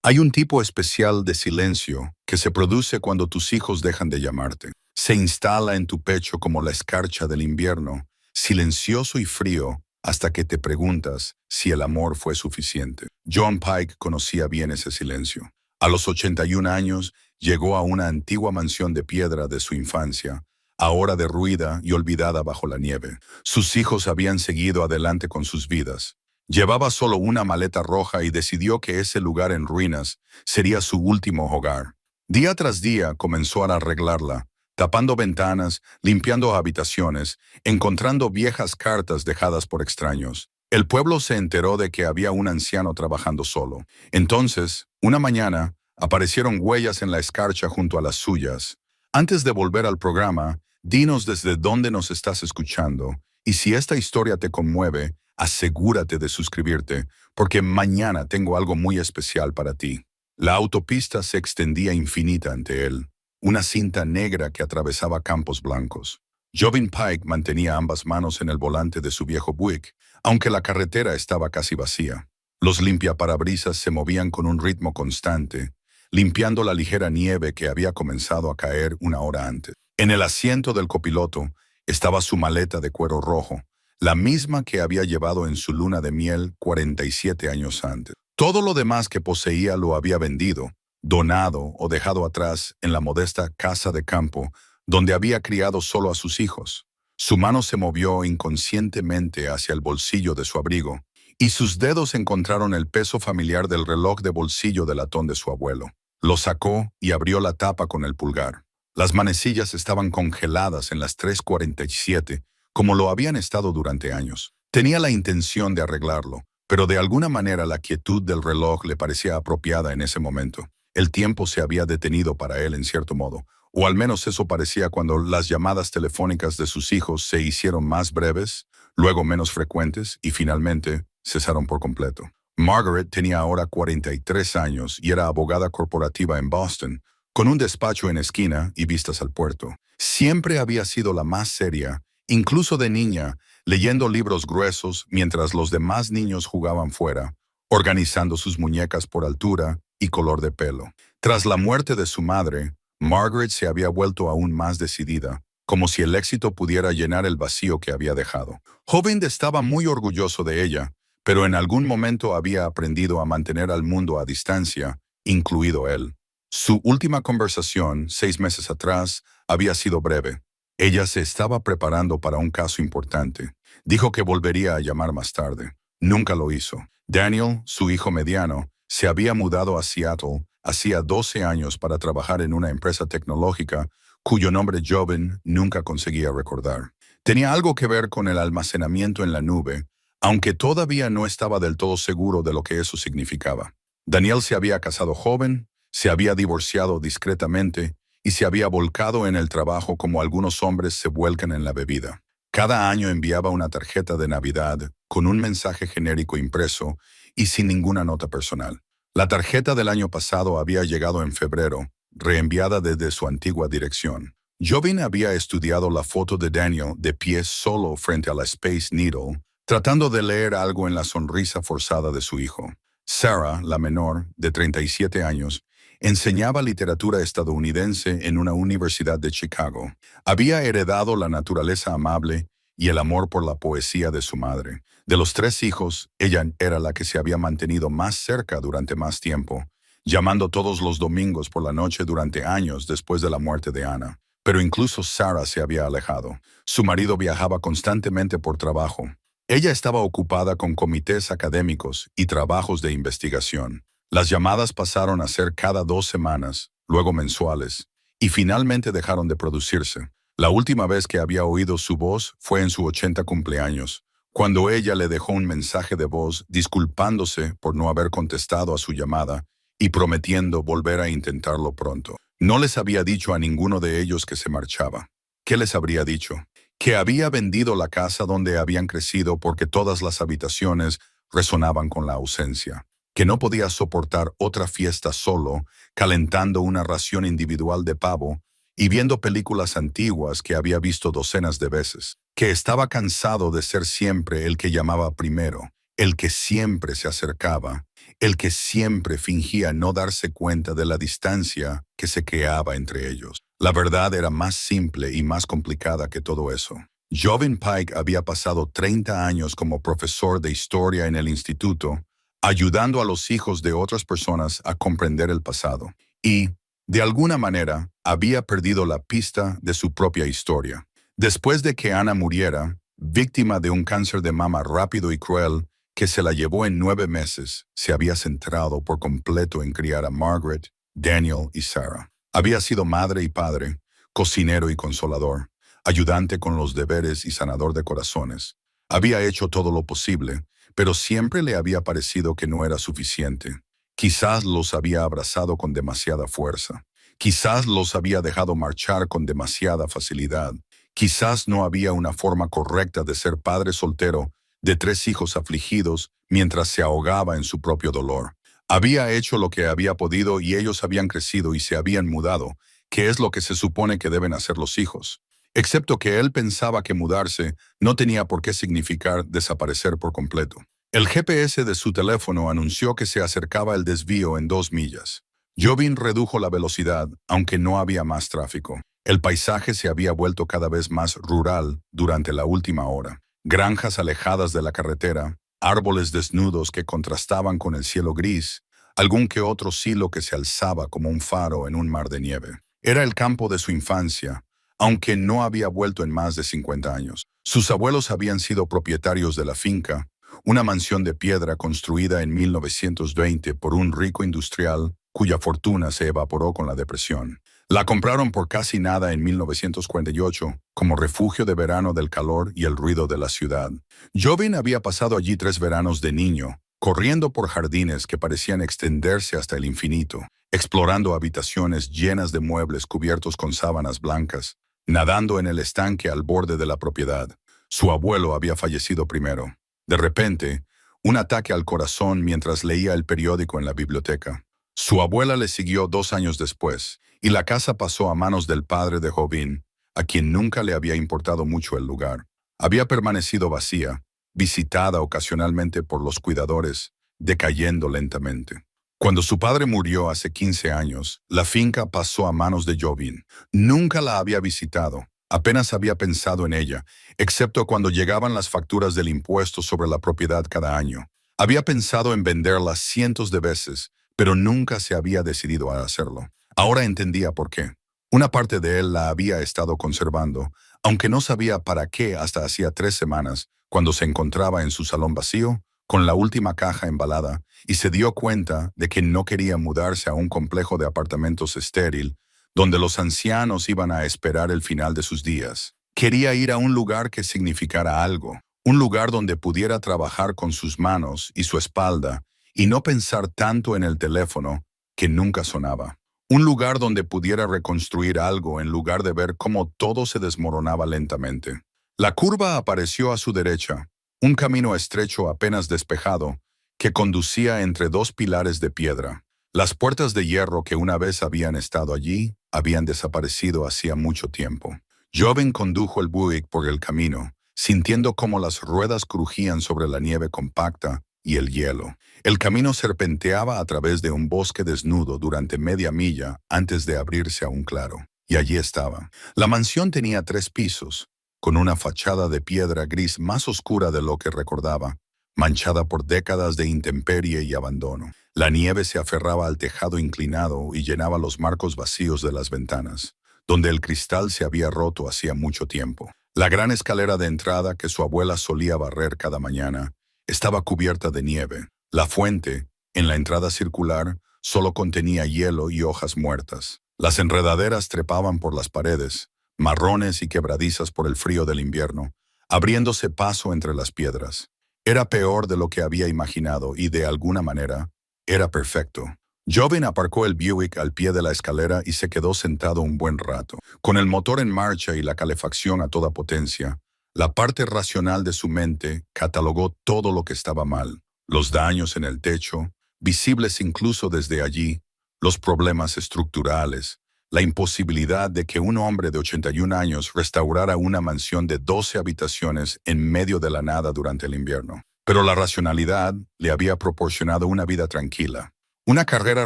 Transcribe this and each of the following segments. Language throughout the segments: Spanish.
Hay un tipo especial de silencio que se produce cuando tus hijos dejan de llamarte. Se instala en tu pecho como la escarcha del invierno, silencioso y frío, hasta que te preguntas si el amor fue suficiente. John Pike conocía bien ese silencio. A los 81 años, llegó a una antigua mansión de piedra de su infancia, ahora derruida y olvidada bajo la nieve. Sus hijos habían seguido adelante con sus vidas. Llevaba solo una maleta roja y decidió que ese lugar en ruinas sería su último hogar. Día tras día comenzó a arreglarla, tapando ventanas, limpiando habitaciones, encontrando viejas cartas dejadas por extraños. El pueblo se enteró de que había un anciano trabajando solo. Entonces, una mañana, aparecieron huellas en la escarcha junto a las suyas. Antes de volver al programa, dinos desde dónde nos estás escuchando, y si esta historia te conmueve, asegúrate de suscribirte, porque mañana tengo algo muy especial para ti. La autopista se extendía infinita ante él, una cinta negra que atravesaba campos blancos. Jovin Pike mantenía ambas manos en el volante de su viejo Buick, aunque la carretera estaba casi vacía. Los limpiaparabrisas se movían con un ritmo constante, limpiando la ligera nieve que había comenzado a caer una hora antes. En el asiento del copiloto estaba su maleta de cuero rojo, la misma que había llevado en su luna de miel 47 años antes. Todo lo demás que poseía lo había vendido, donado o dejado atrás en la modesta casa de campo donde había criado solo a sus hijos. Su mano se movió inconscientemente hacia el bolsillo de su abrigo, y sus dedos encontraron el peso familiar del reloj de bolsillo de latón de su abuelo. Lo sacó y abrió la tapa con el pulgar. Las manecillas estaban congeladas en las 3:47, como lo habían estado durante años. Tenía la intención de arreglarlo, pero de alguna manera la quietud del reloj le parecía apropiada en ese momento. El tiempo se había detenido para él en cierto modo, o al menos eso parecía cuando las llamadas telefónicas de sus hijos se hicieron más breves, luego menos frecuentes y finalmente cesaron por completo. Margaret tenía ahora 43 años y era abogada corporativa en Boston, con un despacho en esquina y vistas al puerto. Siempre había sido la más seria, incluso de niña, leyendo libros gruesos mientras los demás niños jugaban fuera, organizando sus muñecas por altura y color de pelo. Tras la muerte de su madre, Margaret se había vuelto aún más decidida, como si el éxito pudiera llenar el vacío que había dejado. Jovin estaba muy orgulloso de ella, pero en algún momento había aprendido a mantener al mundo a distancia, incluido él. Su última conversación, 6 meses atrás, había sido breve. Ella se estaba preparando para un caso importante. Dijo que volvería a llamar más tarde. Nunca lo hizo. Daniel, su hijo mediano, se había mudado a Seattle hacía 12 años para trabajar en una empresa tecnológica cuyo nombre Jovin nunca conseguía recordar. Tenía algo que ver con el almacenamiento en la nube, aunque todavía no estaba del todo seguro de lo que eso significaba. Daniel se había casado joven, se había divorciado discretamente y se había volcado en el trabajo como algunos hombres se vuelcan en la bebida. Cada año enviaba una tarjeta de Navidad con un mensaje genérico impreso y sin ninguna nota personal. La tarjeta del año pasado había llegado en febrero, reenviada desde su antigua dirección. Jovin había estudiado la foto de Daniel de pie solo frente a la Space Needle, tratando de leer algo en la sonrisa forzada de su hijo. Sarah, la menor, de 37 años, enseñaba literatura estadounidense en una universidad de Chicago. Había heredado la naturaleza amable y el amor por la poesía de su madre. De los 3 hijos, ella era la que se había mantenido más cerca durante más tiempo, llamando todos los domingos por la noche durante años después de la muerte de Anna. Pero incluso Sarah se había alejado. Su marido viajaba constantemente por trabajo. Ella estaba ocupada con comités académicos y trabajos de investigación. Las llamadas pasaron a ser cada 2 semanas, luego mensuales, y finalmente dejaron de producirse. La última vez que había oído su voz fue en su 80 cumpleaños, cuando ella le dejó un mensaje de voz disculpándose por no haber contestado a su llamada y prometiendo volver a intentarlo pronto. No les había dicho a ninguno de ellos que se marchaba. ¿Qué les habría dicho? Que había vendido la casa donde habían crecido porque todas las habitaciones resonaban con la ausencia. Que no podía soportar otra fiesta solo, calentando una ración individual de pavo y viendo películas antiguas que había visto docenas de veces. Que estaba cansado de ser siempre el que llamaba primero el que siempre se acercaba, el que siempre fingía no darse cuenta de la distancia que se creaba entre ellos. La verdad era más simple y más complicada que todo eso. Joven Pike había pasado 30 años como profesor de historia en el instituto, ayudando a los hijos de otras personas a comprender el pasado. Y, de alguna manera, había perdido la pista de su propia historia. Después de que Anna muriera, víctima de un cáncer de mama rápido y cruel, que se la llevó en 9 meses, se había centrado por completo en criar a Margaret, Daniel y Sarah. Había sido madre y padre, cocinero y consolador, ayudante con los deberes y sanador de corazones. Había hecho todo lo posible, pero siempre le había parecido que no era suficiente. Quizás los había abrazado con demasiada fuerza. Quizás los había dejado marchar con demasiada facilidad. Quizás no había una forma correcta de ser padre soltero de 3 hijos afligidos mientras se ahogaba en su propio dolor. Había hecho lo que había podido y ellos habían crecido y se habían mudado, que es lo que se supone que deben hacer los hijos. Excepto que él pensaba que mudarse no tenía por qué significar desaparecer por completo. El GPS de su teléfono anunció que se acercaba el desvío en 2 millas. Jovin redujo la velocidad, aunque no había más tráfico. El paisaje se había vuelto cada vez más rural durante la última hora. Granjas alejadas de la carretera, árboles desnudos que contrastaban con el cielo gris, algún que otro silo que se alzaba como un faro en un mar de nieve. Era el campo de su infancia, aunque no había vuelto en más de 50 años. Sus abuelos habían sido propietarios de la finca, una mansión de piedra construida en 1920 por un rico industrial cuya fortuna se evaporó con la depresión. La compraron por casi nada en 1948 como refugio de verano del calor y el ruido de la ciudad. Jovin había pasado allí 3 veranos de niño, corriendo por jardines que parecían extenderse hasta el infinito, explorando habitaciones llenas de muebles cubiertos con sábanas blancas, nadando en el estanque al borde de la propiedad. Su abuelo había fallecido primero. De repente, un ataque al corazón mientras leía el periódico en la biblioteca. Su abuela le siguió 2 años después, y la casa pasó a manos del padre de Jovin, a quien nunca le había importado mucho el lugar. Había permanecido vacía, visitada ocasionalmente por los cuidadores, decayendo lentamente. Cuando su padre murió hace 15 años, la finca pasó a manos de Jovin. Nunca la había visitado, apenas había pensado en ella, excepto cuando llegaban las facturas del impuesto sobre la propiedad cada año. Había pensado en venderla cientos de veces, pero nunca se había decidido a hacerlo. Ahora entendía por qué. Una parte de él la había estado conservando, aunque no sabía para qué hasta hacía 3 semanas, cuando se encontraba en su salón vacío, con la última caja embalada, y se dio cuenta de que no quería mudarse a un complejo de apartamentos estéril, donde los ancianos iban a esperar el final de sus días. Quería ir a un lugar que significara algo, un lugar donde pudiera trabajar con sus manos y su espalda, y no pensar tanto en el teléfono que nunca sonaba. Un lugar donde pudiera reconstruir algo en lugar de ver cómo todo se desmoronaba lentamente. La curva apareció a su derecha, un camino estrecho apenas despejado, que conducía entre 2 pilares de piedra. Las puertas de hierro que una vez habían estado allí habían desaparecido hacía mucho tiempo. Jovin condujo el Buick por el camino, sintiendo cómo las ruedas crujían sobre la nieve compacta y el hielo. El camino serpenteaba a través de un bosque desnudo durante media milla antes de abrirse a un claro. Y allí estaba. La mansión tenía 3 pisos, con una fachada de piedra gris más oscura de lo que recordaba, manchada por décadas de intemperie y abandono. La nieve se aferraba al tejado inclinado y llenaba los marcos vacíos de las ventanas, donde el cristal se había roto hacía mucho tiempo. La gran escalera de entrada que su abuela solía barrer cada mañana estaba cubierta de nieve. La fuente, en la entrada circular, solo contenía hielo y hojas muertas. Las enredaderas trepaban por las paredes, marrones y quebradizas por el frío del invierno, abriéndose paso entre las piedras. Era peor de lo que había imaginado y, de alguna manera, era perfecto. Jovin aparcó el Buick al pie de la escalera y se quedó sentado un buen rato. Con el motor en marcha y la calefacción a toda potencia, la parte racional de su mente catalogó todo lo que estaba mal. Los daños en el techo, visibles incluso desde allí, los problemas estructurales, la imposibilidad de que un hombre de 81 años restaurara una mansión de 12 habitaciones en medio de la nada durante el invierno. Pero la racionalidad le había proporcionado una vida tranquila, una carrera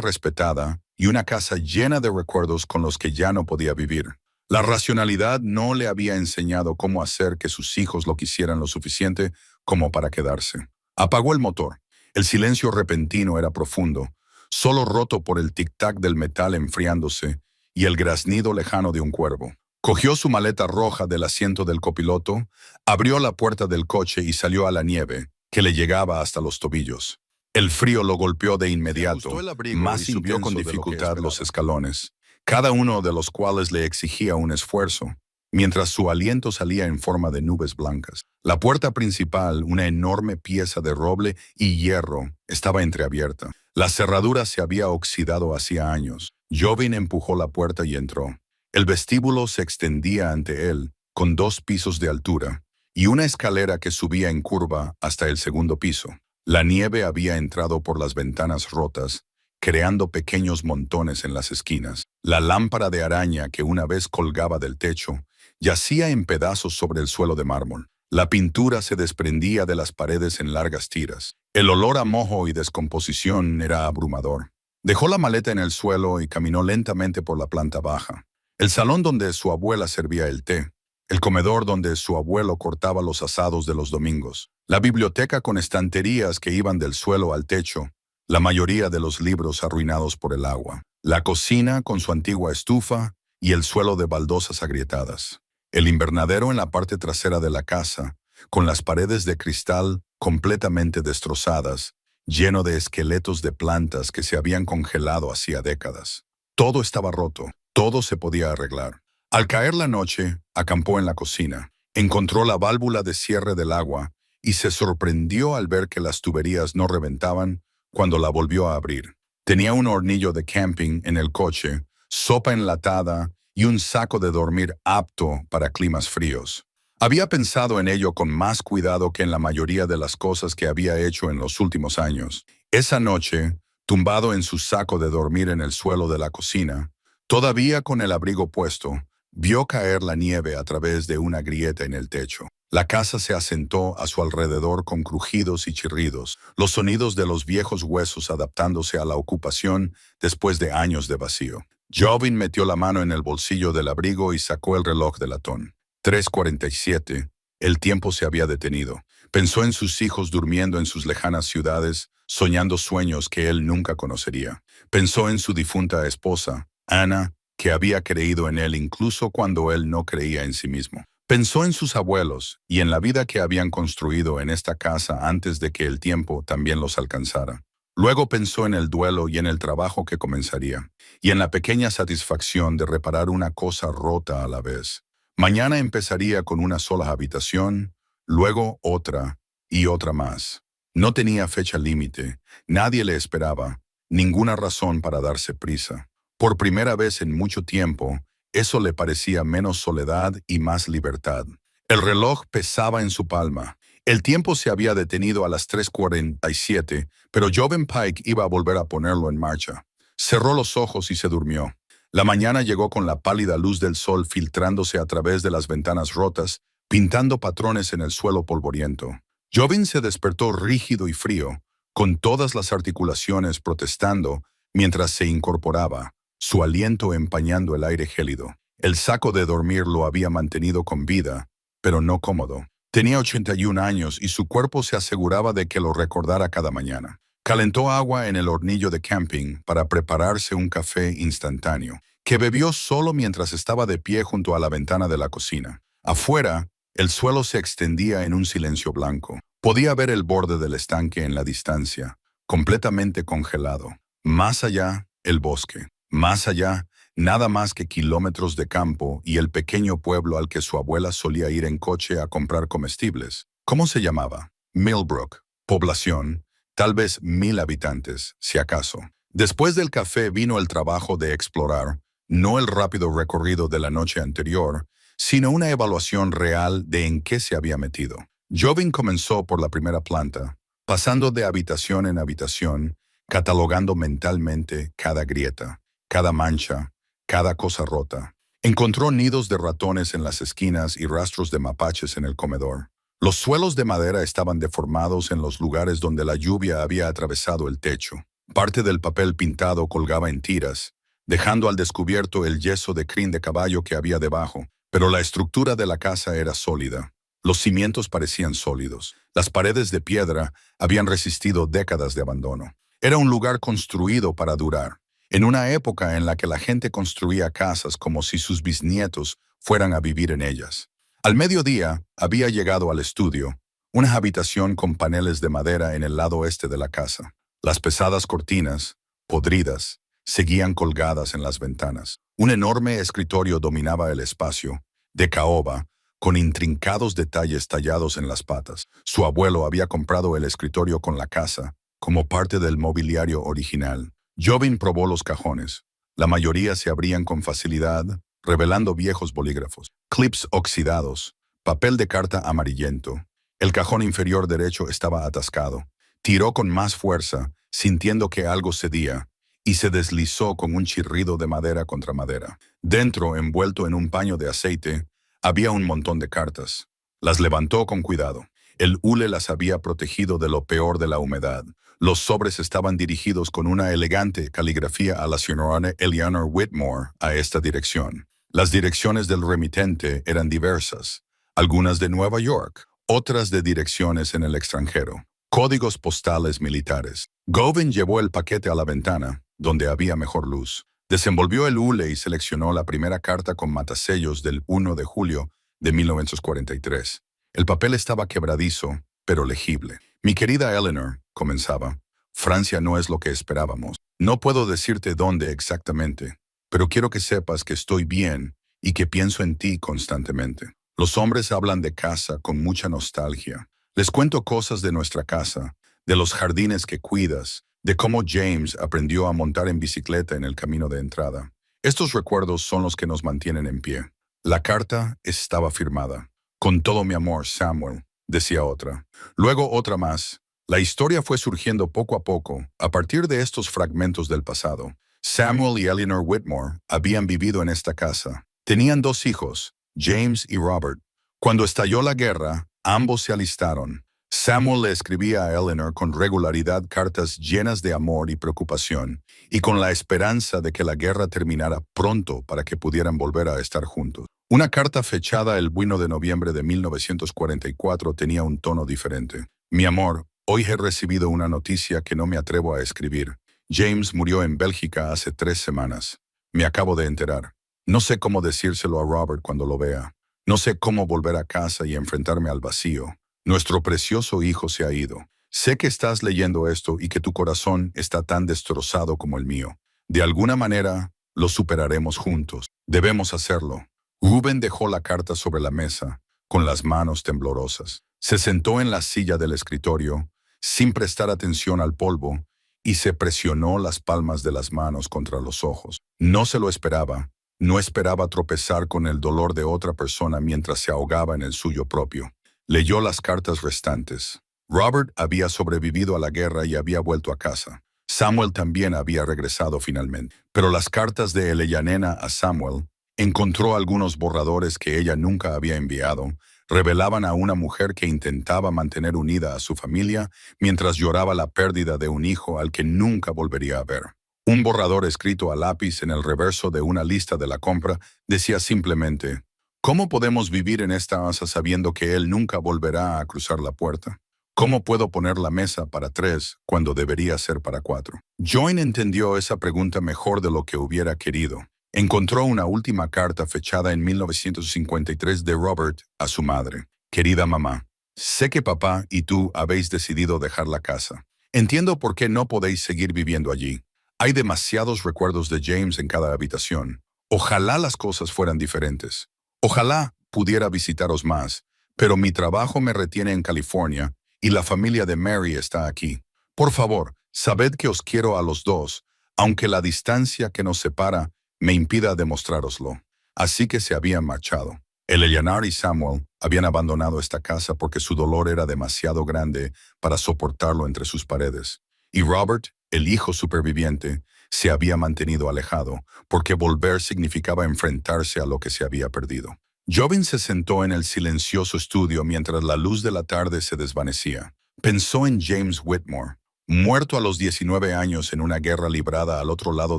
respetada y una casa llena de recuerdos con los que ya no podía vivir. La racionalidad no le había enseñado cómo hacer que sus hijos lo quisieran lo suficiente como para quedarse. Apagó el motor. El silencio repentino era profundo, solo roto por el tic-tac del metal enfriándose y el graznido lejano de un cuervo. Cogió su maleta roja del asiento del copiloto, abrió la puerta del coche y salió a la nieve, que le llegaba hasta los tobillos. El frío lo golpeó de inmediato, más subió con dificultad los escalones, cada uno de los cuales le exigía un esfuerzo, mientras su aliento salía en forma de nubes blancas. La puerta principal, una enorme pieza de roble y hierro, estaba entreabierta. La cerradura se había oxidado hacía años. Jovin empujó la puerta y entró. El vestíbulo se extendía ante él, con 2 pisos de altura, y una escalera que subía en curva hasta el segundo piso. La nieve había entrado por las ventanas rotas, creando pequeños montones en las esquinas. La lámpara de araña que una vez colgaba del techo yacía en pedazos sobre el suelo de mármol. La pintura se desprendía de las paredes en largas tiras. El olor a moho y descomposición era abrumador. Dejó la maleta en el suelo y caminó lentamente por la planta baja. El salón donde su abuela servía el té, el comedor donde su abuelo cortaba los asados de los domingos, la biblioteca con estanterías que iban del suelo al techo, la mayoría de los libros arruinados por el agua, la cocina con su antigua estufa y el suelo de baldosas agrietadas, el invernadero en la parte trasera de la casa, con las paredes de cristal completamente destrozadas, lleno de esqueletos de plantas que se habían congelado hacía décadas. Todo estaba roto, todo se podía arreglar. Al caer la noche, acampó en la cocina, encontró la válvula de cierre del agua y se sorprendió al ver que las tuberías no reventaban cuando la volvió a abrir. Tenía un hornillo de camping en el coche, sopa enlatada y un saco de dormir apto para climas fríos. Había pensado en ello con más cuidado que en la mayoría de las cosas que había hecho en los últimos años. Esa noche, tumbado en su saco de dormir en el suelo de la cocina, todavía con el abrigo puesto, vio caer la nieve a través de una grieta en el techo. La casa se asentó a su alrededor con crujidos y chirridos, los sonidos de los viejos huesos adaptándose a la ocupación después de años de vacío. Jovin metió la mano en el bolsillo del abrigo y sacó el reloj de latón. 3:47. El tiempo se había detenido. Pensó en sus hijos durmiendo en sus lejanas ciudades, soñando sueños que él nunca conocería. Pensó en su difunta esposa, Ana, que había creído en él incluso cuando él no creía en sí mismo. Pensó en sus abuelos y en la vida que habían construido en esta casa antes de que el tiempo también los alcanzara. Luego pensó en el duelo y en el trabajo que comenzaría, y en la pequeña satisfacción de reparar una cosa rota a la vez. Mañana empezaría con una sola habitación, luego otra y otra más. No tenía fecha límite, nadie le esperaba, ninguna razón para darse prisa. Por primera vez en mucho tiempo, eso le parecía menos soledad y más libertad. El reloj pesaba en su palma. El tiempo se había detenido a las 3:47, pero Jovin Pike iba a volver a ponerlo en marcha. Cerró los ojos y se durmió. La mañana llegó con la pálida luz del sol filtrándose a través de las ventanas rotas, pintando patrones en el suelo polvoriento. Jovin se despertó rígido y frío, con todas las articulaciones protestando mientras se incorporaba, su aliento empañando el aire gélido. El saco de dormir lo había mantenido con vida, pero no cómodo. Tenía 81 años y su cuerpo se aseguraba de que lo recordara cada mañana. Calentó agua en el hornillo de camping para prepararse un café instantáneo, que bebió solo mientras estaba de pie junto a la ventana de la cocina. Afuera, el suelo se extendía en un silencio blanco. Podía ver el borde del estanque en la distancia, completamente congelado. Más allá, el bosque. Más allá, nada más que kilómetros de campo y el pequeño pueblo al que su abuela solía ir en coche a comprar comestibles. ¿Cómo se llamaba? Millbrook. Población, tal vez 1,000 habitantes, si acaso. Después del café vino el trabajo de explorar, no el rápido recorrido de la noche anterior, sino una evaluación real de en qué se había metido. Jovin comenzó por la primera planta, pasando de habitación en habitación, catalogando mentalmente cada grieta, cada mancha, cada cosa rota. Encontró nidos de ratones en las esquinas y rastros de mapaches en el comedor. Los suelos de madera estaban deformados en los lugares donde la lluvia había atravesado el techo. Parte del papel pintado colgaba en tiras, dejando al descubierto el yeso de crin de caballo que había debajo, pero la estructura de la casa era sólida. Los cimientos parecían sólidos. Las paredes de piedra habían resistido décadas de abandono. Era un lugar construido para durar, en una época en la que la gente construía casas como si sus bisnietos fueran a vivir en ellas. Al mediodía había llegado al estudio, una habitación con paneles de madera en el lado este de la casa. Las pesadas cortinas, podridas, seguían colgadas en las ventanas. Un enorme escritorio dominaba el espacio, de caoba, con intrincados detalles tallados en las patas. Su abuelo había comprado el escritorio con la casa, como parte del mobiliario original. Jobin probó los cajones. La mayoría se abrían con facilidad, revelando viejos bolígrafos, clips oxidados, papel de carta amarillento. El cajón inferior derecho estaba atascado. Tiró con más fuerza, sintiendo que algo cedía, y se deslizó con un chirrido de madera contra madera. Dentro, envuelto en un paño de aceite, había un montón de cartas. Las levantó con cuidado. El hule las había protegido de lo peor de la humedad. Los sobres estaban dirigidos con una elegante caligrafía a la señora Eleanor Whitmore a esta dirección. Las direcciones del remitente eran diversas, algunas de Nueva York, otras de direcciones en el extranjero. Códigos postales militares. Govan llevó el paquete a la ventana, donde había mejor luz. Desenvolvió el hule y seleccionó la primera carta con matasellos del 1 de julio de 1943. El papel estaba quebradizo, pero legible. Mi querida Eleanor, comenzaba, Francia no es lo que esperábamos. No puedo decirte dónde exactamente, pero quiero que sepas que estoy bien y que pienso en ti constantemente. Los hombres hablan de casa con mucha nostalgia. Les cuento cosas de nuestra casa, de los jardines que cuidas, de cómo James aprendió a montar en bicicleta en el camino de entrada. Estos recuerdos son los que nos mantienen en pie. La carta estaba firmada. Con todo mi amor, Samuel, decía otra. Luego otra más. La historia fue surgiendo poco a poco, a partir de estos fragmentos del pasado. Samuel y Eleanor Whitmore habían vivido en esta casa. Tenían 2 hijos, James y Robert. Cuando estalló la guerra, ambos se alistaron. Samuel le escribía a Eleanor con regularidad cartas llenas de amor y preocupación, y con la esperanza de que la guerra terminara pronto para que pudieran volver a estar juntos. Una carta fechada el 1 de noviembre de 1944 tenía un tono diferente. Mi amor, hoy he recibido una noticia que no me atrevo a escribir. James murió en Bélgica hace 3 semanas. Me acabo de enterar. No sé cómo decírselo a Robert cuando lo vea. No sé cómo volver a casa y enfrentarme al vacío. Nuestro precioso hijo se ha ido. Sé que estás leyendo esto y que tu corazón está tan destrozado como el mío. De alguna manera, lo superaremos juntos. Debemos hacerlo. Reuben dejó la carta sobre la mesa, con las manos temblorosas. Se sentó en la silla del escritorio, sin prestar atención al polvo, y se presionó las palmas de las manos contra los ojos. No se lo esperaba. No esperaba tropezar con el dolor de otra persona mientras se ahogaba en el suyo propio. Leyó las cartas restantes. Robert había sobrevivido a la guerra y había vuelto a casa. Samuel también había regresado finalmente. Pero las cartas de Eleanor a Samuel, encontró algunos borradores que ella nunca había enviado, revelaban a una mujer que intentaba mantener unida a su familia mientras lloraba la pérdida de un hijo al que nunca volvería a ver. Un borrador escrito a lápiz en el reverso de una lista de la compra decía simplemente: ¿cómo podemos vivir en esta asa sabiendo que él nunca volverá a cruzar la puerta? ¿Cómo puedo poner la mesa para 3 cuando debería ser para 4? Joan entendió esa pregunta mejor de lo que hubiera querido. Encontró una última carta fechada en 1953 de Robert a su madre. Querida mamá, sé que papá y tú habéis decidido dejar la casa. Entiendo por qué no podéis seguir viviendo allí. Hay demasiados recuerdos de James en cada habitación. Ojalá las cosas fueran diferentes. Ojalá pudiera visitaros más, pero mi trabajo me retiene en California y la familia de Mary está aquí. Por favor, sabed que os quiero a los 2, aunque la distancia que nos separa me impida demostrároslo. Así que se habían marchado. Eleanor y Samuel habían abandonado esta casa porque su dolor era demasiado grande para soportarlo entre sus paredes. Y Robert, el hijo superviviente, se había mantenido alejado, porque volver significaba enfrentarse a lo que se había perdido. Jobin se sentó en el silencioso estudio mientras la luz de la tarde se desvanecía. Pensó en James Whitmore, muerto a los 19 años en una guerra librada al otro lado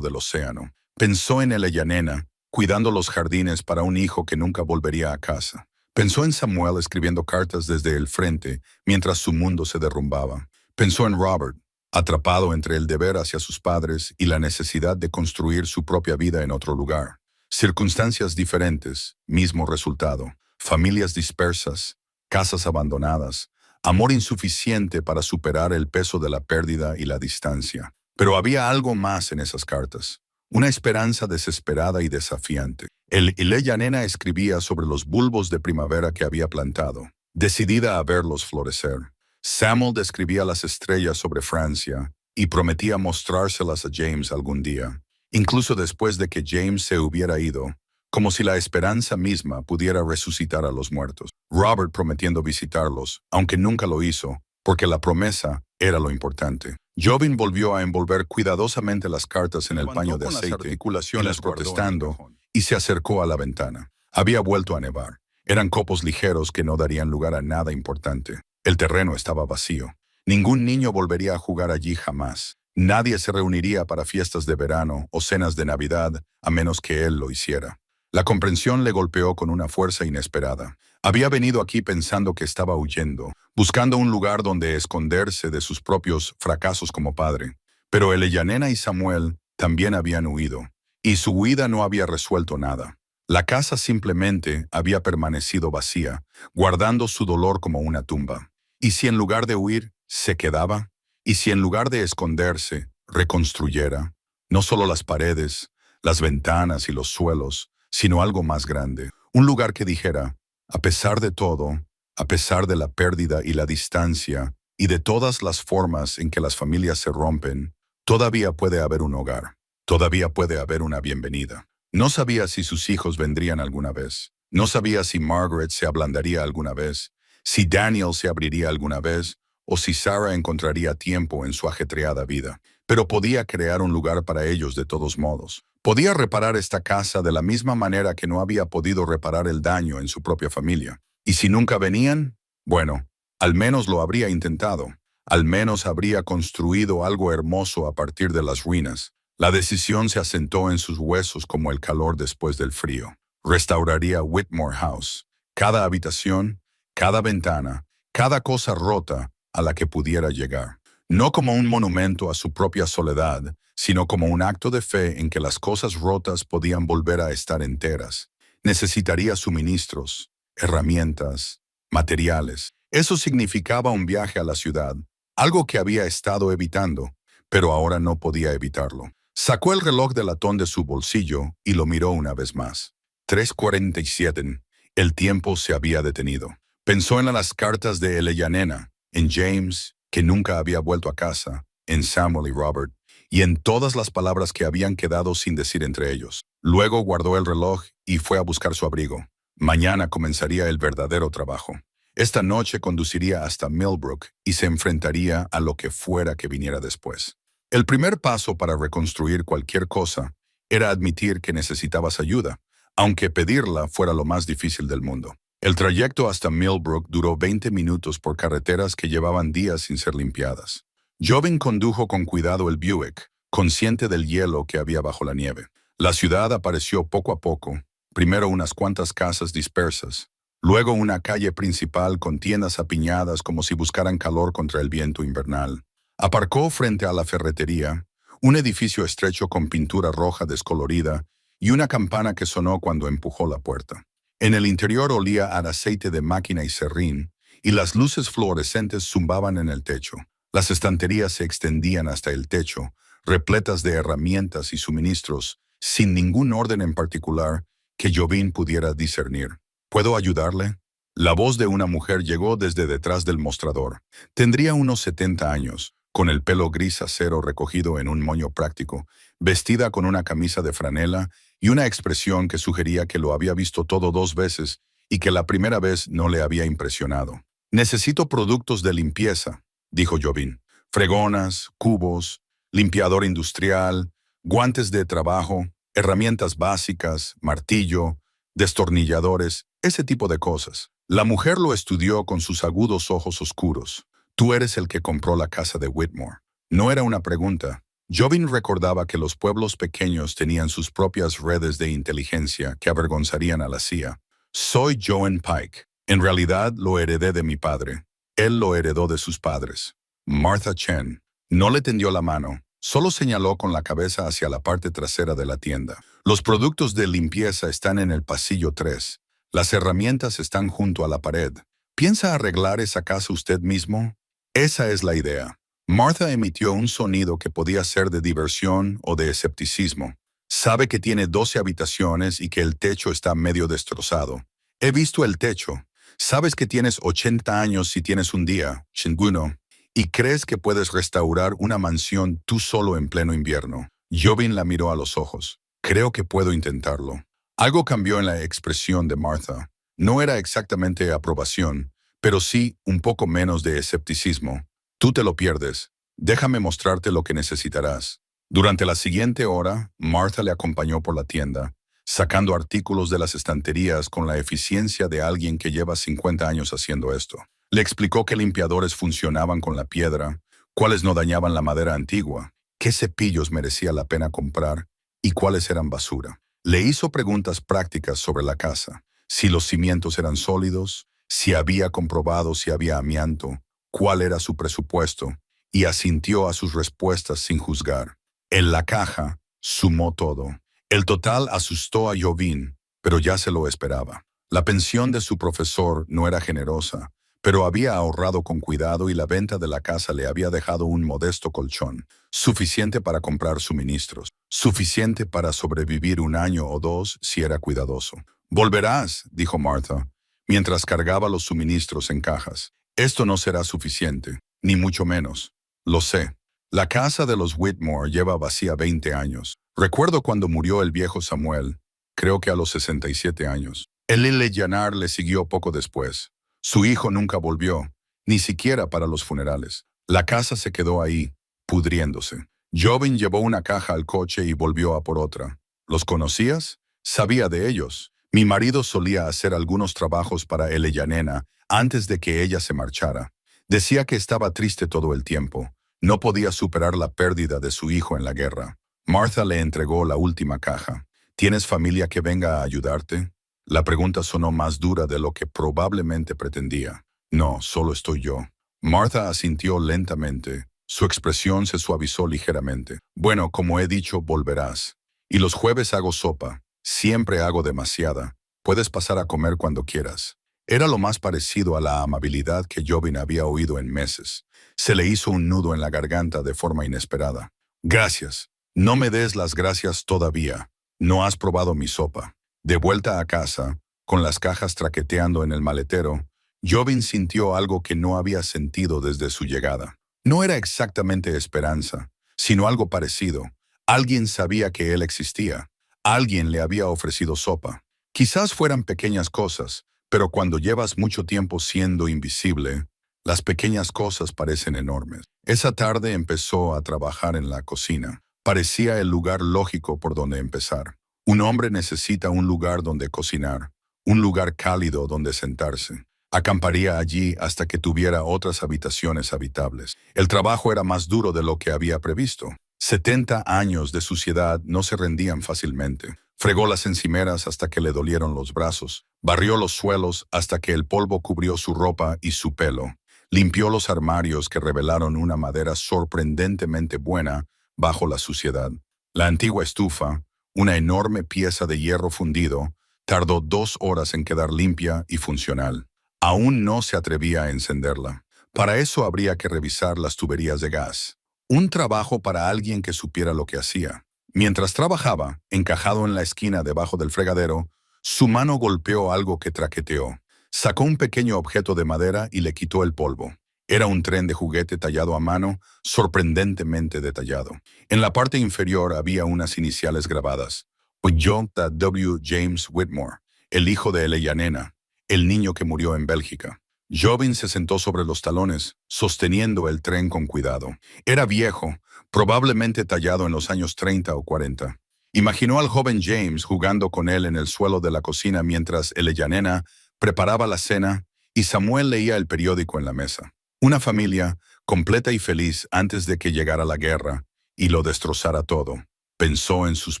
del océano. Pensó en Ella Nena, cuidando los jardines para un hijo que nunca volvería a casa. Pensó en Samuel escribiendo cartas desde el frente mientras su mundo se derrumbaba. Pensó en Robert, atrapado entre el deber hacia sus padres y la necesidad de construir su propia vida en otro lugar. Circunstancias diferentes, mismo resultado. Familias dispersas, casas abandonadas, amor insuficiente para superar el peso de la pérdida y la distancia. Pero había algo más en esas cartas. Una esperanza desesperada y desafiante. Ella Nena escribía sobre los bulbos de primavera que había plantado, decidida a verlos florecer. Samuel describía las estrellas sobre Francia y prometía mostrárselas a James algún día, incluso después de que James se hubiera ido, como si la esperanza misma pudiera resucitar a los muertos. Robert prometiendo visitarlos, aunque nunca lo hizo, porque la promesa era lo importante. Jobin volvió a envolver cuidadosamente las cartas en el paño de aceite, y las protestando, y se acercó a la ventana. Había vuelto a nevar. Eran copos ligeros que no darían lugar a nada importante. El terreno estaba vacío. Ningún niño volvería a jugar allí jamás. Nadie se reuniría para fiestas de verano o cenas de Navidad, a menos que él lo hiciera. La comprensión le golpeó con una fuerza inesperada. Había venido aquí pensando que estaba huyendo, buscando un lugar donde esconderse de sus propios fracasos como padre. Pero Ella Nena y Samuel también habían huido, y su huida no había resuelto nada. La casa simplemente había permanecido vacía, guardando su dolor como una tumba. ¿Y si en lugar de huir, se quedaba? ¿Y si en lugar de esconderse, reconstruyera? No solo las paredes, las ventanas y los suelos, sino algo más grande. Un lugar que dijera, a pesar de todo, a pesar de la pérdida y la distancia, y de todas las formas en que las familias se rompen, todavía puede haber un hogar, todavía puede haber una bienvenida. No sabía si sus hijos vendrían alguna vez. No sabía si Margaret se ablandaría alguna vez, si Daniel se abriría alguna vez, o si Sarah encontraría tiempo en su ajetreada vida. Pero podía crear un lugar para ellos de todos modos. Podía reparar esta casa de la misma manera que no había podido reparar el daño en su propia familia. Y si nunca venían, bueno, al menos lo habría intentado. Al menos habría construido algo hermoso a partir de las ruinas. La decisión se asentó en sus huesos como el calor después del frío. Restauraría Whitmore House. Cada habitación, cada ventana, cada cosa rota a la que pudiera llegar. No como un monumento a su propia soledad, sino como un acto de fe en que las cosas rotas podían volver a estar enteras. Necesitaría suministros, herramientas, materiales. Eso significaba un viaje a la ciudad, algo que había estado evitando, pero ahora no podía evitarlo. Sacó el reloj de latón de su bolsillo y lo miró una vez más. 3:47. El tiempo se había detenido. Pensó en las cartas de Ella Nena, en James, que nunca había vuelto a casa, en Samuel y Robert, y en todas las palabras que habían quedado sin decir entre ellos. Luego guardó el reloj y fue a buscar su abrigo. Mañana comenzaría el verdadero trabajo. Esta noche conduciría hasta Millbrook y se enfrentaría a lo que fuera que viniera después. El primer paso para reconstruir cualquier cosa era admitir que necesitabas ayuda, aunque pedirla fuera lo más difícil del mundo. El trayecto hasta Millbrook duró 20 minutos por carreteras que llevaban días sin ser limpiadas. Jobin condujo con cuidado el Buick, consciente del hielo que había bajo la nieve. La ciudad apareció poco a poco, primero unas cuantas casas dispersas, luego una calle principal con tiendas apiñadas como si buscaran calor contra el viento invernal. Aparcó frente a la ferretería, un edificio estrecho con pintura roja descolorida y una campana que sonó cuando empujó la puerta. En el interior olía a aceite de máquina y serrín, y las luces fluorescentes zumbaban en el techo. Las estanterías se extendían hasta el techo, repletas de herramientas y suministros, sin ningún orden en particular que Jobin pudiera discernir. ¿Puedo ayudarle? La voz de una mujer llegó desde detrás del mostrador. Tendría unos 70 años, con el pelo gris acero recogido en un moño práctico, vestida con una camisa de franela y una expresión que sugería que lo había visto todo 2 veces y que la primera vez no le había impresionado. «Necesito productos de limpieza», dijo Jobin. «Fregonas, cubos, limpiador industrial, guantes de trabajo, herramientas básicas, martillo, destornilladores, ese tipo de cosas. La mujer lo estudió con sus agudos ojos oscuros. Tú eres el que compró la casa de Whitmore. No era una pregunta. Jobin recordaba que los pueblos pequeños tenían sus propias redes de inteligencia que avergonzarían a la CIA. Soy Joan Pike. En realidad lo heredé de mi padre. Él lo heredó de sus padres. Martha Chen no le tendió la mano, solo señaló con la cabeza hacia la parte trasera de la tienda. Los productos de limpieza están en el pasillo 3. Las herramientas están junto a la pared. ¿Piensa arreglar esa casa usted mismo? Esa es la idea. Martha emitió un sonido que podía ser de diversión o de escepticismo. Sabe que tiene 12 habitaciones y que el techo está medio destrozado. He visto el techo. Sabes que tienes 80 años si tienes un día, Shinguno, y crees que puedes restaurar una mansión tú solo en pleno invierno. Jobin la miró a los ojos. Creo que puedo intentarlo. Algo cambió en la expresión de Martha. No era exactamente aprobación, pero sí un poco menos de escepticismo. Tú te lo pierdes. Déjame mostrarte lo que necesitarás. Durante la siguiente hora, Martha le acompañó por la tienda, sacando artículos de las estanterías con la eficiencia de alguien que lleva 50 años haciendo esto. Le explicó qué limpiadores funcionaban con la piedra, cuáles no dañaban la madera antigua, qué cepillos merecía la pena comprar y cuáles eran basura. Le hizo preguntas prácticas sobre la casa, si los cimientos eran sólidos, si había comprobado si había amianto, cuál era su presupuesto, y asintió a sus respuestas sin juzgar. En la caja, sumó todo. El total asustó a Jobin, pero ya se lo esperaba. La pensión de su profesor no era generosa, pero había ahorrado con cuidado y la venta de la casa le había dejado un modesto colchón, suficiente para comprar suministros, suficiente para sobrevivir un año o dos si era cuidadoso. «Volverás», dijo Martha, mientras cargaba los suministros en cajas. «Esto no será suficiente, ni mucho menos. Lo sé. La casa de los Whitmore lleva vacía 20 años. Recuerdo cuando murió el viejo Samuel, creo que a los 67 años. El Lille Llanar le siguió poco después. Su hijo nunca volvió, ni siquiera para los funerales. La casa se quedó ahí, pudriéndose. Jobin llevó una caja al coche y volvió a por otra. ¿Los conocías? Sabía de ellos. Mi marido solía hacer algunos trabajos para Eleyanena antes de que ella se marchara. Decía que estaba triste todo el tiempo. No podía superar la pérdida de su hijo en la guerra. Martha le entregó la última caja. ¿Tienes familia que venga a ayudarte? La pregunta sonó más dura de lo que probablemente pretendía. No, solo estoy yo. Martha asintió lentamente. Su expresión se suavizó ligeramente. Bueno, como he dicho, volverás. Y los jueves hago sopa. Siempre hago demasiada. Puedes pasar a comer cuando quieras. Era lo más parecido a la amabilidad que Jobin había oído en meses. Se le hizo un nudo en la garganta de forma inesperada. Gracias. No me des las gracias todavía. No has probado mi sopa. De vuelta a casa, con las cajas traqueteando en el maletero, Jobin sintió algo que no había sentido desde su llegada. No era exactamente esperanza, sino algo parecido. Alguien sabía que él existía. Alguien le había ofrecido sopa. Quizás fueran pequeñas cosas, pero cuando llevas mucho tiempo siendo invisible, las pequeñas cosas parecen enormes. Esa tarde empezó a trabajar en la cocina. Parecía el lugar lógico por donde empezar. Un hombre necesita un lugar donde cocinar, un lugar cálido donde sentarse. Acamparía allí hasta que tuviera otras habitaciones habitables. El trabajo era más duro de lo que había previsto. 70 años de suciedad no se rendían fácilmente. Fregó las encimeras hasta que le dolieron los brazos. Barrió los suelos hasta que el polvo cubrió su ropa y su pelo. Limpió los armarios que revelaron una madera sorprendentemente buena bajo la suciedad. La antigua estufa, una enorme pieza de hierro fundido, tardó 2 horas en quedar limpia y funcional. Aún no se atrevía a encenderla. Para eso habría que revisar las tuberías de gas. Un trabajo para alguien que supiera lo que hacía. Mientras trabajaba, encajado en la esquina debajo del fregadero, su mano golpeó algo que traqueteó. Sacó un pequeño objeto de madera y le quitó el polvo. Era un tren de juguete tallado a mano, sorprendentemente detallado. En la parte inferior había unas iniciales grabadas. John W. James Whitmore, el hijo de Eleyanena, el niño que murió en Bélgica. Jobin se sentó sobre los talones, sosteniendo el tren con cuidado. Era viejo, probablemente tallado en los años 30 o 40. Imaginó al joven James jugando con él en el suelo de la cocina mientras Eleyanena preparaba la cena y Samuel leía el periódico en la mesa. Una familia completa y feliz antes de que llegara la guerra y lo destrozara todo. Pensó en sus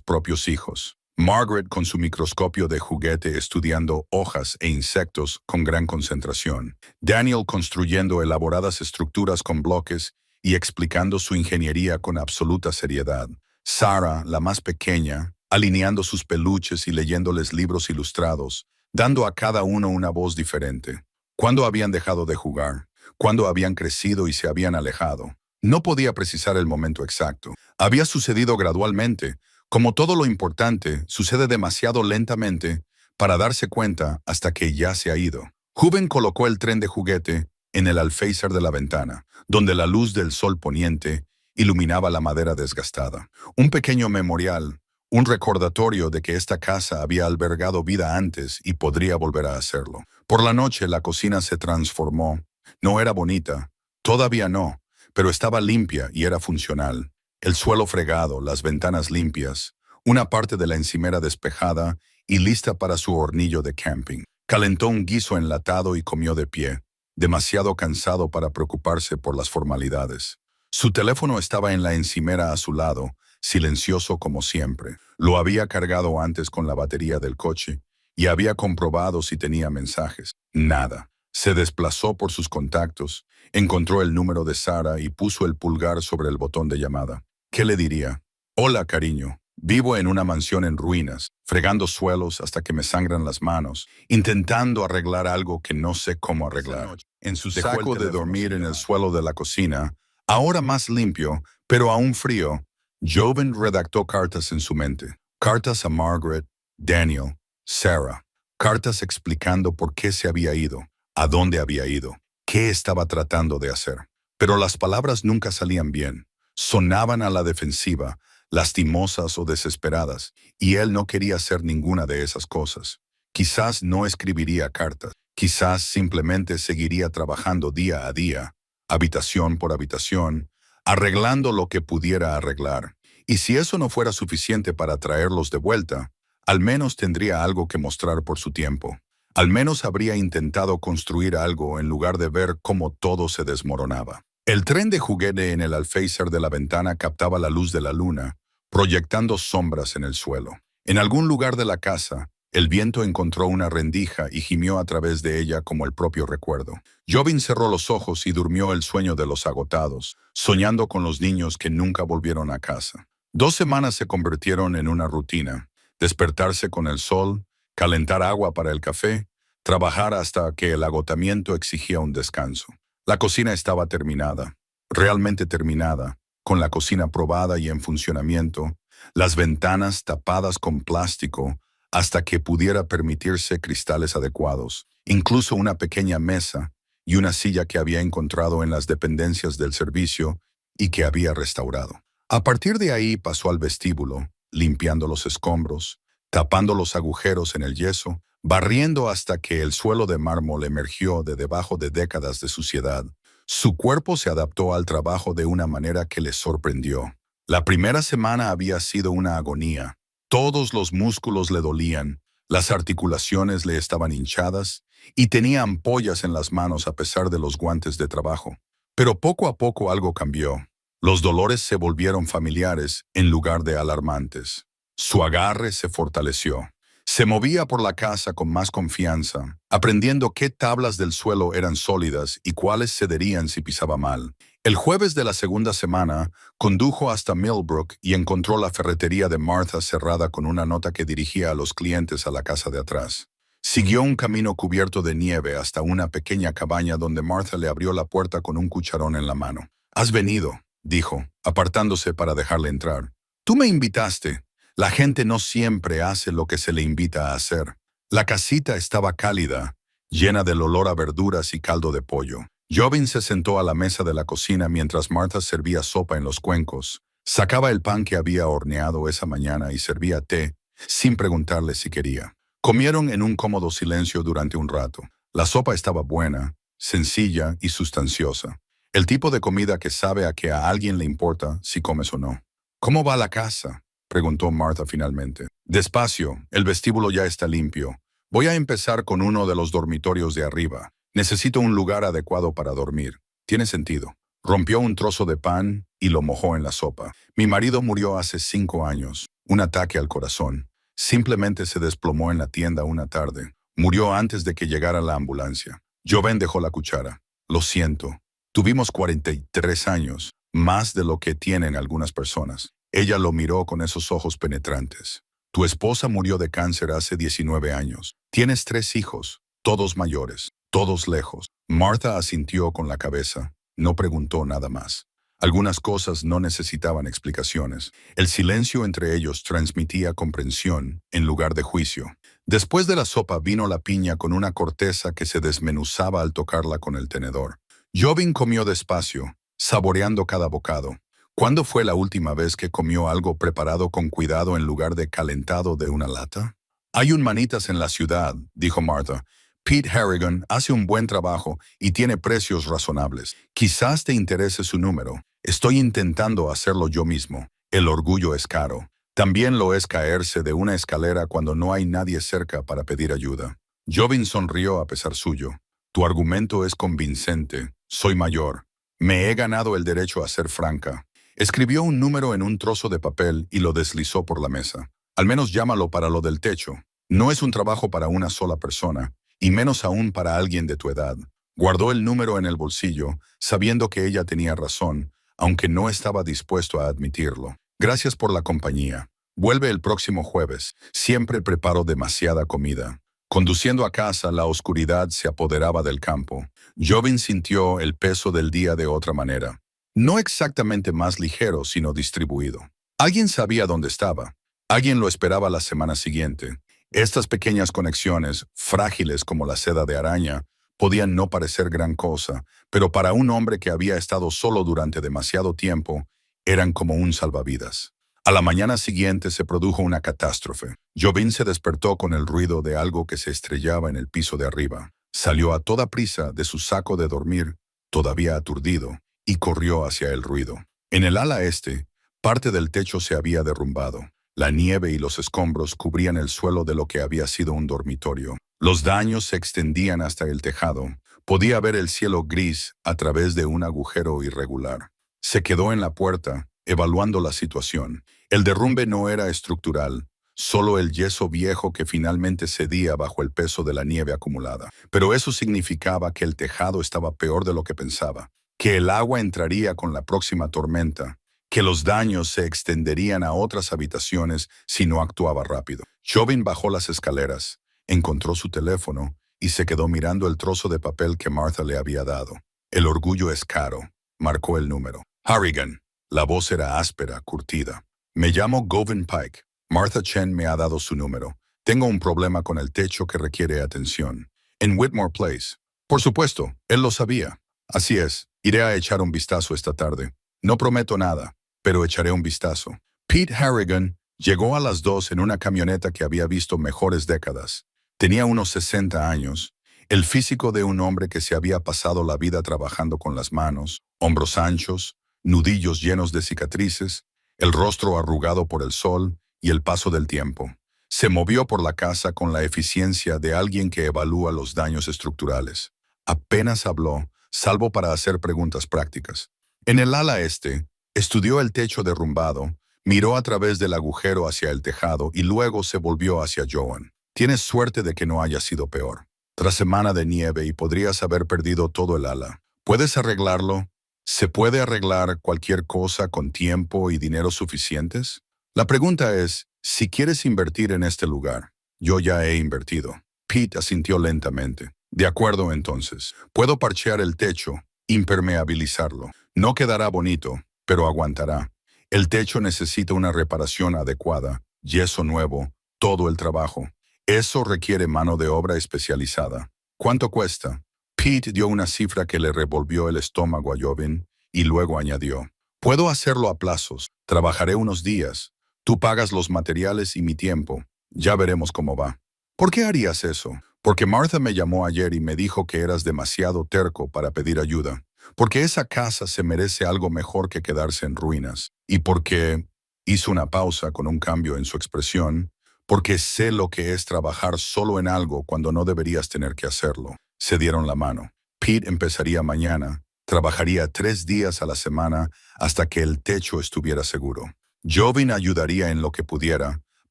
propios hijos. Margaret con su microscopio de juguete estudiando hojas e insectos con gran concentración. Daniel construyendo elaboradas estructuras con bloques y explicando su ingeniería con absoluta seriedad. Sarah, la más pequeña, alineando sus peluches y leyéndoles libros ilustrados, dando a cada uno una voz diferente. ¿Cuándo habían dejado de jugar? ¿Cuándo habían crecido y se habían alejado? No podía precisar el momento exacto. Había sucedido gradualmente. Como todo lo importante, sucede demasiado lentamente para darse cuenta hasta que ya se ha ido. Juven colocó el tren de juguete en el alféizar de la ventana, donde la luz del sol poniente iluminaba la madera desgastada. Un pequeño memorial, un recordatorio de que esta casa había albergado vida antes y podría volver a hacerlo. Por la noche la cocina se transformó. No era bonita, todavía no, pero estaba limpia y era funcional. El suelo fregado, las ventanas limpias, una parte de la encimera despejada y lista para su hornillo de camping. Calentó un guiso enlatado y comió de pie, demasiado cansado para preocuparse por las formalidades. Su teléfono estaba en la encimera a su lado, silencioso como siempre. Lo había cargado antes con la batería del coche y había comprobado si tenía mensajes. Nada. Se desplazó por sus contactos, encontró el número de Sara y puso el pulgar sobre el botón de llamada. ¿Qué le diría? Hola, cariño. Vivo en una mansión en ruinas, fregando suelos hasta que me sangran las manos, intentando arreglar algo que no sé cómo arreglar. En su saco de dormir en el suelo de la cocina, ahora más limpio, pero aún frío, Joven redactó cartas en su mente. Cartas a Margaret, Daniel, Sarah. Cartas explicando por qué se había ido, a dónde había ido, qué estaba tratando de hacer. Pero las palabras nunca salían bien. Sonaban a la defensiva, lastimosas o desesperadas, y él no quería hacer ninguna de esas cosas. Quizás no escribiría cartas, quizás simplemente seguiría trabajando día a día, habitación por habitación, arreglando lo que pudiera arreglar. Y si eso no fuera suficiente para traerlos de vuelta, al menos tendría algo que mostrar por su tiempo. Al menos habría intentado construir algo en lugar de ver cómo todo se desmoronaba. El tren de juguete en el alféizar de la ventana captaba la luz de la luna, proyectando sombras en el suelo. En algún lugar de la casa, el viento encontró una rendija y gimió a través de ella como el propio recuerdo. Jovin cerró los ojos y durmió el sueño de los agotados, soñando con los niños que nunca volvieron a casa. 2 semanas se convirtieron en una rutina. Despertarse con el sol, calentar agua para el café, trabajar hasta que el agotamiento exigía un descanso. La cocina estaba terminada, realmente terminada, con la cocina probada y en funcionamiento, las ventanas tapadas con plástico hasta que pudiera permitirse cristales adecuados, incluso una pequeña mesa y una silla que había encontrado en las dependencias del servicio y que había restaurado. A partir de ahí pasó al vestíbulo, limpiando los escombros, tapando los agujeros en el yeso, barriendo hasta que el suelo de mármol emergió de debajo de décadas de suciedad. Su cuerpo se adaptó al trabajo de una manera que le sorprendió. La primera semana había sido una agonía. Todos los músculos le dolían, las articulaciones le estaban hinchadas y tenía ampollas en las manos a pesar de los guantes de trabajo. Pero poco a poco algo cambió. Los dolores se volvieron familiares en lugar de alarmantes. Su agarre se fortaleció. Se movía por la casa con más confianza, aprendiendo qué tablas del suelo eran sólidas y cuáles cederían si pisaba mal. El jueves de la segunda semana, condujo hasta Millbrook y encontró la ferretería de Martha cerrada con una nota que dirigía a los clientes a la casa de atrás. Siguió un camino cubierto de nieve hasta una pequeña cabaña donde Martha le abrió la puerta con un cucharón en la mano. «Has venido», dijo, apartándose para dejarle entrar. «Tú me invitaste. La gente no siempre hace lo que se le invita a hacer». La casita estaba cálida, llena del olor a verduras y caldo de pollo. Jovin se sentó a la mesa de la cocina mientras Martha servía sopa en los cuencos. Sacaba el pan que había horneado esa mañana y servía té, sin preguntarle si quería. Comieron en un cómodo silencio durante un rato. La sopa estaba buena, sencilla y sustanciosa. El tipo de comida que sabe a que a alguien le importa si comes o no. «¿Cómo va la casa?», preguntó Martha finalmente. Despacio, el vestíbulo ya está limpio. Voy a empezar con uno de los dormitorios de arriba. Necesito un lugar adecuado para dormir. Tiene sentido. Rompió un trozo de pan y lo mojó en la sopa. Mi marido murió hace 5 años. Un ataque al corazón. Simplemente se desplomó en la tienda una tarde. Murió antes de que llegara la ambulancia. Joven dejó la cuchara. Lo siento. Tuvimos 43 años, más de lo que tienen algunas personas. Ella lo miró con esos ojos penetrantes. Tu esposa murió de cáncer hace 19 años. Tienes 3 hijos, todos mayores, todos lejos. Martha asintió con la cabeza. No preguntó nada más. Algunas cosas no necesitaban explicaciones. El silencio entre ellos transmitía comprensión en lugar de juicio. Después de la sopa vino la piña con una corteza que se desmenuzaba al tocarla con el tenedor. Jobin comió despacio, saboreando cada bocado. ¿Cuándo fue la última vez que comió algo preparado con cuidado en lugar de calentado de una lata? Hay un manitas en la ciudad, dijo Martha. Pete Harrigan hace un buen trabajo y tiene precios razonables. Quizás te interese su número. Estoy intentando hacerlo yo mismo. El orgullo es caro. También lo es caerse de una escalera cuando no hay nadie cerca para pedir ayuda. Jobin sonrió a pesar suyo. Tu argumento es convincente. Soy mayor. Me he ganado el derecho a ser franca. Escribió un número en un trozo de papel y lo deslizó por la mesa. Al menos llámalo para lo del techo. No es un trabajo para una sola persona, y menos aún para alguien de tu edad. Guardó el número en el bolsillo, sabiendo que ella tenía razón, aunque no estaba dispuesto a admitirlo. Gracias por la compañía. Vuelve el próximo jueves. Siempre preparo demasiada comida. Conduciendo a casa, la oscuridad se apoderaba del campo. Jobin sintió el peso del día de otra manera. No exactamente más ligero, sino distribuido. Alguien sabía dónde estaba. Alguien lo esperaba la semana siguiente. Estas pequeñas conexiones, frágiles como la seda de araña, podían no parecer gran cosa, pero para un hombre que había estado solo durante demasiado tiempo, eran como un salvavidas. A la mañana siguiente se produjo una catástrofe. Jobin se despertó con el ruido de algo que se estrellaba en el piso de arriba. Salió a toda prisa de su saco de dormir, todavía aturdido, y corrió hacia el ruido. En el ala este, parte del techo se había derrumbado. La nieve y los escombros cubrían el suelo de lo que había sido un dormitorio. Los daños se extendían hasta el tejado. Podía ver el cielo gris a través de un agujero irregular. Se quedó en la puerta, evaluando la situación. El derrumbe no era estructural, solo el yeso viejo que finalmente cedía bajo el peso de la nieve acumulada. Pero eso significaba que el tejado estaba peor de lo que pensaba, que el agua entraría con la próxima tormenta, que los daños se extenderían a otras habitaciones si no actuaba rápido. Jobin bajó las escaleras, encontró su teléfono y se quedó mirando el trozo de papel que Martha le había dado. El orgullo es caro, marcó el número. Harrigan. La voz era áspera, curtida. Me llamo Govan Pike. Martha Chen me ha dado su número. Tengo un problema con el techo que requiere atención. En Whitmore Place. Por supuesto, él lo sabía. Así es, iré a echar un vistazo esta tarde. No prometo nada, pero echaré un vistazo. Pete Harrigan llegó a las 2 en una camioneta que había visto mejores décadas. Tenía unos 60 años, el físico de un hombre que se había pasado la vida trabajando con las manos, hombros anchos, nudillos llenos de cicatrices, el rostro arrugado por el sol y el paso del tiempo. Se movió por la casa con la eficiencia de alguien que evalúa los daños estructurales. Apenas habló, salvo para hacer preguntas prácticas. En el ala este, estudió el techo derrumbado, miró a través del agujero hacia el tejado y luego se volvió hacia Joan. Tienes suerte de que no haya sido peor. Tras semana de nieve y podrías haber perdido todo el ala. ¿Puedes arreglarlo? ¿Se puede arreglar cualquier cosa con tiempo y dinero suficientes? La pregunta es, si quieres invertir en este lugar. Yo ya he invertido. Pete asintió lentamente. De acuerdo entonces. Puedo parchear el techo, impermeabilizarlo. No quedará bonito, pero aguantará. El techo necesita una reparación adecuada, yeso nuevo, todo el trabajo. Eso requiere mano de obra especializada. ¿Cuánto cuesta? Pete dio una cifra que le revolvió el estómago a Jobin y luego añadió. Puedo hacerlo a plazos. Trabajaré unos días. Tú pagas los materiales y mi tiempo. Ya veremos cómo va. ¿Por qué harías eso? Porque Martha me llamó ayer y me dijo que eras demasiado terco para pedir ayuda. Porque esa casa se merece algo mejor que quedarse en ruinas. Y porque Hizo una pausa con un cambio en su expresión, porque sé lo que es trabajar solo en algo cuando no deberías tener que hacerlo. Se dieron la mano. Pete empezaría mañana, trabajaría 3 días a la semana hasta que el techo estuviera seguro. Jovin ayudaría en lo que pudiera,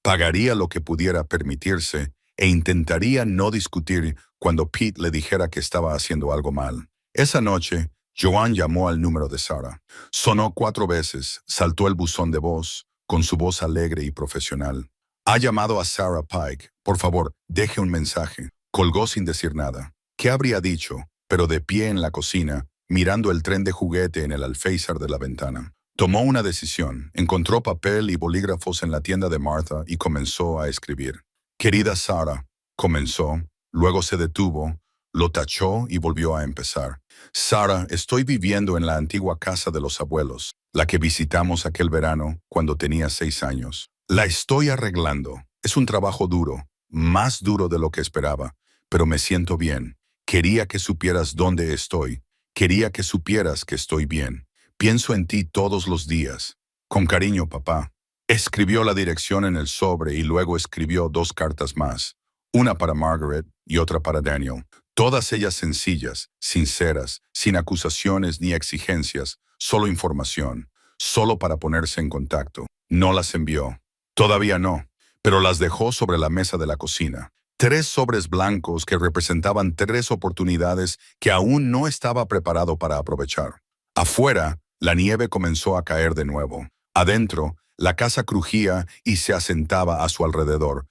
pagaría lo que pudiera permitirse e intentaría no discutir cuando Pete le dijera que estaba haciendo algo mal. Esa noche, Joan llamó al número de Sarah. Sonó 4 veces, saltó el buzón de voz, con su voz alegre y profesional. Ha llamado a Sarah Pike. Por favor, deje un mensaje. Colgó sin decir nada. ¿Qué habría dicho? Pero de pie en la cocina, mirando el tren de juguete en el alféizar de la ventana. Tomó una decisión. Encontró papel y bolígrafos en la tienda de Martha y comenzó a escribir. Querida Sarah, comenzó, luego se detuvo, lo tachó y volvió a empezar. Sarah, estoy viviendo en la antigua casa de los abuelos, la que visitamos aquel verano cuando tenía 6 años. La estoy arreglando. Es un trabajo duro, más duro de lo que esperaba, pero me siento bien. Quería que supieras dónde estoy. Quería que supieras que estoy bien. Pienso en ti todos los días. Con cariño, papá. Escribió la dirección en el sobre y luego escribió 2 cartas más, una para Margaret y otra para Daniel. Todas ellas sencillas, sinceras, sin acusaciones ni exigencias, solo información, solo para ponerse en contacto. No las envió. Todavía no, pero las dejó sobre la mesa de la cocina. 3 sobres blancos que representaban 3 oportunidades que aún no estaba preparado para aprovechar. Afuera, la nieve comenzó a caer de nuevo. Adentro, la casa crujía y se asentaba a su alrededor.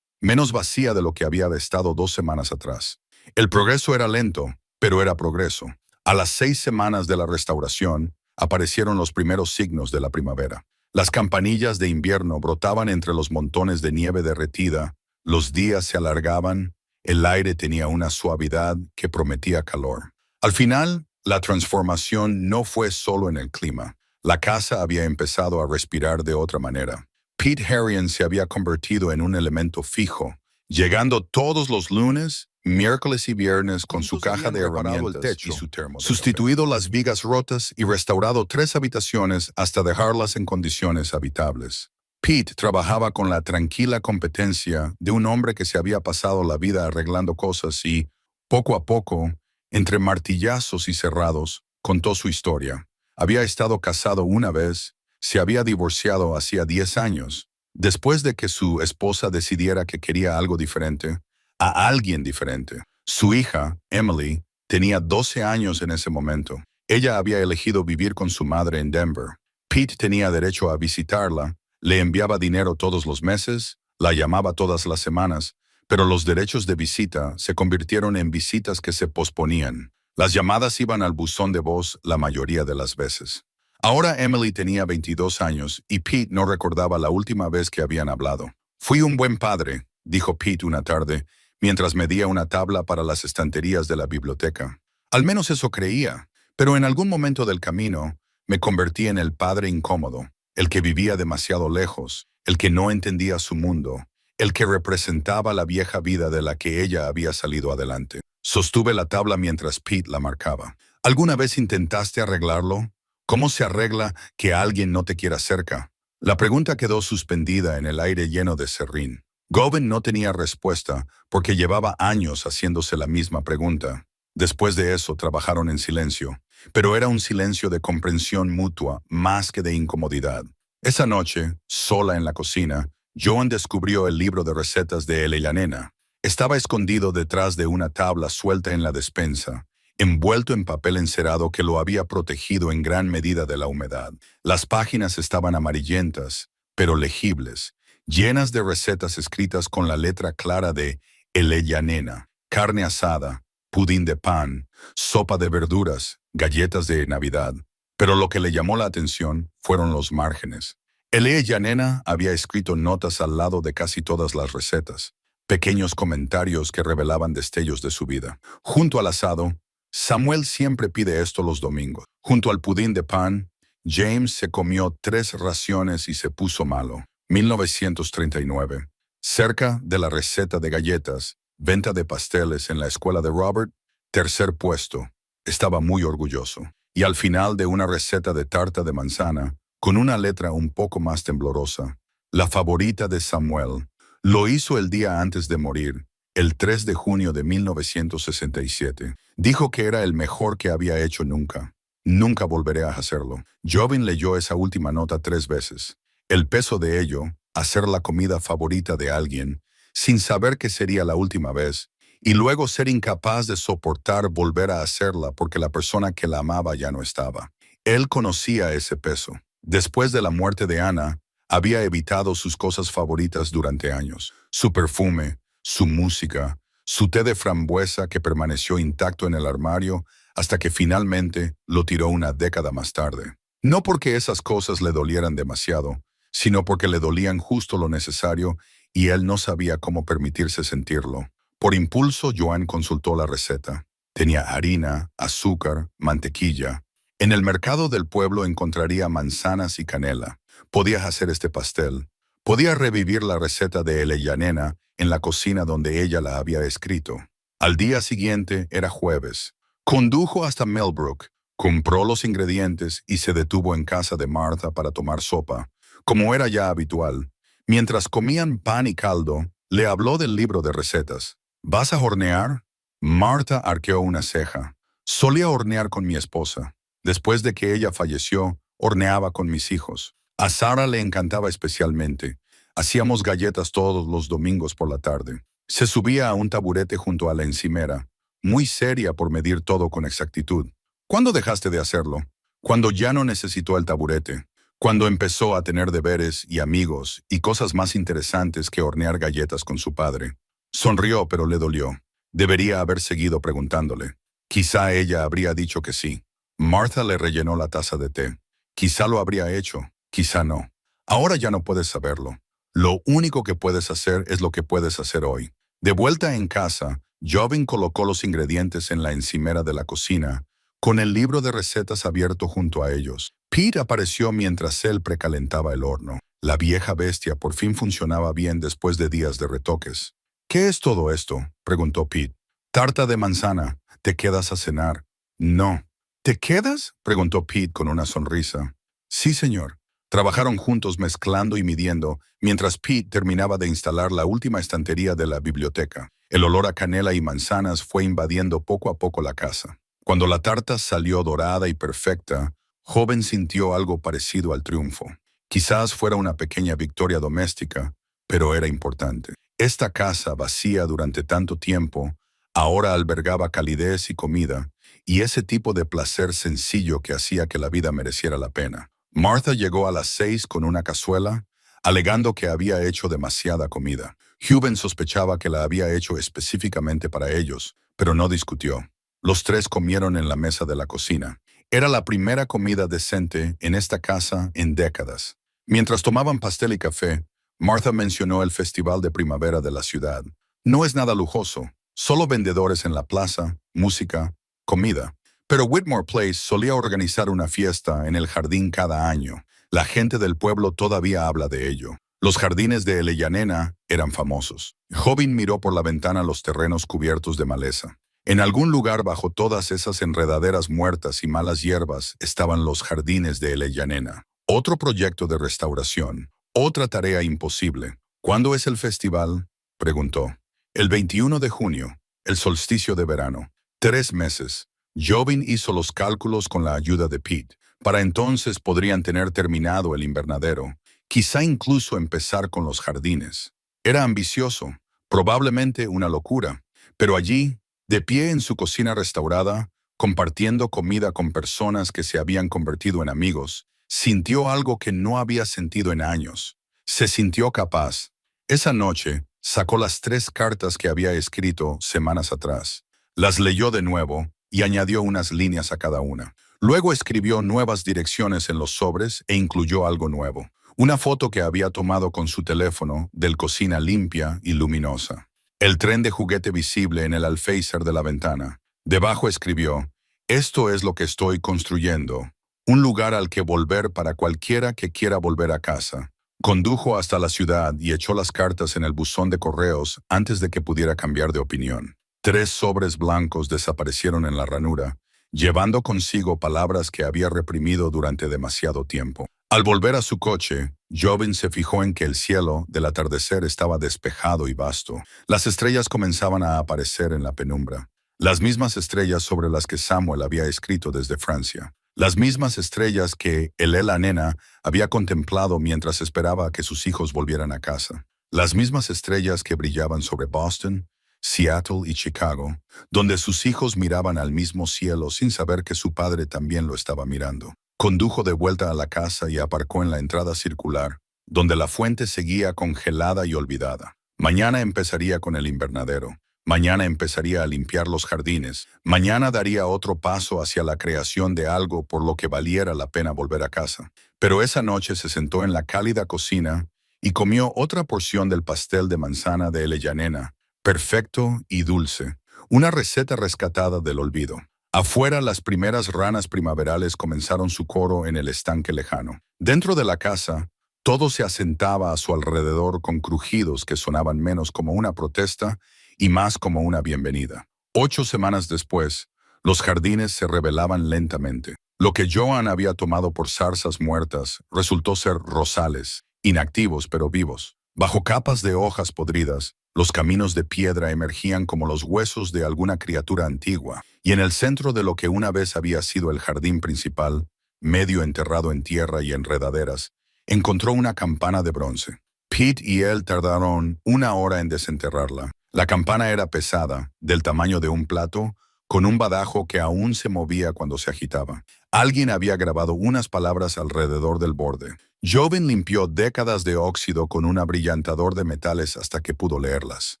Menos vacía de lo que había estado 2 semanas atrás. El progreso era lento, pero era progreso. A las 6 semanas de la restauración, aparecieron los primeros signos de la primavera. Las campanillas de invierno brotaban entre los montones de nieve derretida, los días se alargaban, el aire tenía una suavidad que prometía calor. Al final, la transformación no fue solo en el clima. La casa había empezado a respirar de otra manera. Pete Harrigan se había convertido en un elemento fijo, llegando todos los lunes, miércoles y viernes con su caja de herramientas y su termo de sustituido las vigas rotas y restaurado 3 habitaciones hasta dejarlas en condiciones habitables. Pete trabajaba con la tranquila competencia de un hombre que se había pasado la vida arreglando cosas y, poco a poco, entre martillazos y cerrados, contó su historia. Había estado casado una vez, se había divorciado hacía 10 años. Después de que su esposa decidiera que quería algo diferente, a alguien diferente. Su hija, Emily, tenía 12 años en ese momento. Ella había elegido vivir con su madre en Denver. Pete tenía derecho a visitarla, le enviaba dinero todos los meses, la llamaba todas las semanas, pero los derechos de visita se convirtieron en visitas que se posponían. Las llamadas iban al buzón de voz la mayoría de las veces. Ahora Emily tenía 22 años y Pete no recordaba la última vez que habían hablado. Fui un buen padre, dijo Pete una tarde, mientras medía una tabla para las estanterías de la biblioteca. Al menos eso creía, pero en algún momento del camino me convertí en el padre incómodo, el que vivía demasiado lejos, el que no entendía su mundo, el que representaba la vieja vida de la que ella había salido adelante. Sostuve la tabla mientras Pete la marcaba. ¿Alguna vez intentaste arreglarlo? ¿Cómo se arregla que alguien no te quiera cerca? La pregunta quedó suspendida en el aire lleno de serrín. Govan no tenía respuesta porque llevaba años haciéndose la misma pregunta. Después de eso trabajaron en silencio, pero era un silencio de comprensión mutua más que de incomodidad. Esa noche, sola en la cocina, Joan descubrió el libro de recetas de Ella Nena. Estaba escondido detrás de una tabla suelta en la despensa, envuelto en papel encerado que lo había protegido en gran medida de la humedad. Las páginas estaban amarillentas, pero legibles, llenas de recetas escritas con la letra clara de Ella Nena, carne asada, pudín de pan, sopa de verduras, galletas de Navidad. Pero lo que le llamó la atención fueron los márgenes. Ella Nena había escrito notas al lado de casi todas las recetas, pequeños comentarios que revelaban destellos de su vida. Junto al asado, Samuel siempre pide esto los domingos. Junto al pudín de pan, James se comió 3 raciones y se puso malo. 1939. Cerca de la receta de galletas, venta de pasteles en la escuela de Robert, 3er puesto. Estaba muy orgulloso. Y al final de una receta de tarta de manzana, con una letra un poco más temblorosa. La favorita de Samuel. Lo hizo el día antes de morir, el 3 de junio de 1967. Dijo que era el mejor que había hecho nunca. Nunca volveré a hacerlo. Jobin leyó esa última nota 3 veces. El peso de ello, hacer la comida favorita de alguien, sin saber que sería la última vez, y luego ser incapaz de soportar volver a hacerla porque la persona que la amaba ya no estaba. Él conocía ese peso. Después de la muerte de Ana, había evitado sus cosas favoritas durante años. Su perfume, su música, su té de frambuesa que permaneció intacto en el armario hasta que finalmente lo tiró una década más tarde. No porque esas cosas le dolieran demasiado, sino porque le dolían justo lo necesario y él no sabía cómo permitirse sentirlo. Por impulso, Joan consultó la receta. Tenía harina, azúcar, mantequilla. En el mercado del pueblo encontraría manzanas y canela. Podía hacer este pastel. Podía revivir la receta de Eleyanena en la cocina donde ella la había escrito. Al día siguiente era jueves. Condujo hasta Millbrook, compró los ingredientes y se detuvo en casa de Martha para tomar sopa, como era ya habitual. Mientras comían pan y caldo, le habló del libro de recetas. ¿Vas a hornear? Martha arqueó una ceja. Solía hornear con mi esposa. Después de que ella falleció, horneaba con mis hijos. A Sara le encantaba especialmente. Hacíamos galletas todos los domingos por la tarde. Se subía a un taburete junto a la encimera, muy seria por medir todo con exactitud. ¿Cuándo dejaste de hacerlo? Cuando ya no necesitó el taburete. Cuando empezó a tener deberes y amigos y cosas más interesantes que hornear galletas con su padre. Sonrió, pero le dolió. Debería haber seguido preguntándole. Quizá ella habría dicho que sí. Martha le rellenó la taza de té. Quizá lo habría hecho, quizá no. Ahora ya no puedes saberlo. Lo único que puedes hacer es lo que puedes hacer hoy. De vuelta en casa, Jobin colocó los ingredientes en la encimera de la cocina, con el libro de recetas abierto junto a ellos. Pete apareció mientras él precalentaba el horno. La vieja bestia por fin funcionaba bien después de días de retoques. ¿Qué es todo esto?, preguntó Pete. Tarta de manzana. ¿Te quedas a cenar? No. ¿Te quedas?, preguntó Pete con una sonrisa. Sí, señor. Trabajaron juntos mezclando y midiendo, mientras Pete terminaba de instalar la última estantería de la biblioteca. El olor a canela y manzanas fue invadiendo poco a poco la casa. Cuando la tarta salió dorada y perfecta, Joven sintió algo parecido al triunfo. Quizás fuera una pequeña victoria doméstica, pero era importante. Esta casa, vacía durante tanto tiempo, ahora albergaba calidez y comida, y ese tipo de placer sencillo que hacía que la vida mereciera la pena. Martha llegó a las 6 con una cazuela, alegando que había hecho demasiada comida. Joven sospechaba que la había hecho específicamente para ellos, pero no discutió. Los tres comieron en la mesa de la cocina. Era la primera comida decente en esta casa en décadas. Mientras tomaban pastel y café, Martha mencionó el festival de primavera de la ciudad. No es nada lujoso, solo vendedores en la plaza, música, comida. Pero Whitmore Place solía organizar una fiesta en el jardín cada año. La gente del pueblo todavía habla de ello. Los jardines de Eleyanena eran famosos. Jobin miró por la ventana los terrenos cubiertos de maleza. En algún lugar bajo todas esas enredaderas muertas y malas hierbas estaban los jardines de Eleyanena. Otro proyecto de restauración. Otra tarea imposible. ¿Cuándo es el festival?, preguntó. El 21 de junio, el solsticio de verano. 3 meses. Jobin hizo los cálculos con la ayuda de Pete. Para entonces podrían tener terminado el invernadero, quizá incluso empezar con los jardines. Era ambicioso, probablemente una locura, pero allí, de pie en su cocina restaurada, compartiendo comida con personas que se habían convertido en amigos, sintió algo que no había sentido en años. Se sintió capaz. Esa noche, sacó las 3 cartas que había escrito semanas atrás. Las leyó de nuevo y añadió unas líneas a cada una. Luego escribió nuevas direcciones en los sobres e incluyó algo nuevo. Una foto que había tomado con su teléfono del cocina limpia y luminosa. El tren de juguete visible en el alféizar de la ventana. Debajo escribió: «Esto es lo que estoy construyendo. Un lugar al que volver para cualquiera que quiera volver a casa». Condujo hasta la ciudad y echó las cartas en el buzón de correos antes de que pudiera cambiar de opinión. 3 sobres blancos desaparecieron en la ranura, llevando consigo palabras que había reprimido durante demasiado tiempo. Al volver a su coche, Jovin se fijó en que el cielo del atardecer estaba despejado y vasto. Las estrellas comenzaban a aparecer en la penumbra. Las mismas estrellas sobre las que Samuel había escrito desde Francia. Las mismas estrellas que Elela Nena había contemplado mientras esperaba a que sus hijos volvieran a casa. Las mismas estrellas que brillaban sobre Boston, Seattle y Chicago, donde sus hijos miraban al mismo cielo sin saber que su padre también lo estaba mirando. Condujo de vuelta a la casa y aparcó en la entrada circular, donde la fuente seguía congelada y olvidada. Mañana empezaría con el invernadero. Mañana empezaría a limpiar los jardines. Mañana daría otro paso hacia la creación de algo por lo que valiera la pena volver a casa. Pero esa noche se sentó en la cálida cocina y comió otra porción del pastel de manzana de Elellanena, perfecto y dulce, una receta rescatada del olvido. Afuera, las primeras ranas primaverales comenzaron su coro en el estanque lejano. Dentro de la casa, todo se asentaba a su alrededor con crujidos que sonaban menos como una protesta y más como una bienvenida. 8 semanas después, los jardines se revelaban lentamente. Lo que Joan había tomado por zarzas muertas resultó ser rosales, inactivos pero vivos. Bajo capas de hojas podridas, los caminos de piedra emergían como los huesos de alguna criatura antigua, y en el centro de lo que una vez había sido el jardín principal, medio enterrado en tierra y enredaderas, encontró una campana de bronce. Pete y él tardaron 1 hora en desenterrarla. La campana era pesada, del tamaño de un plato, con un badajo que aún se movía cuando se agitaba. Alguien había grabado unas palabras alrededor del borde. Jovin limpió décadas de óxido con un abrillantador de metales hasta que pudo leerlas.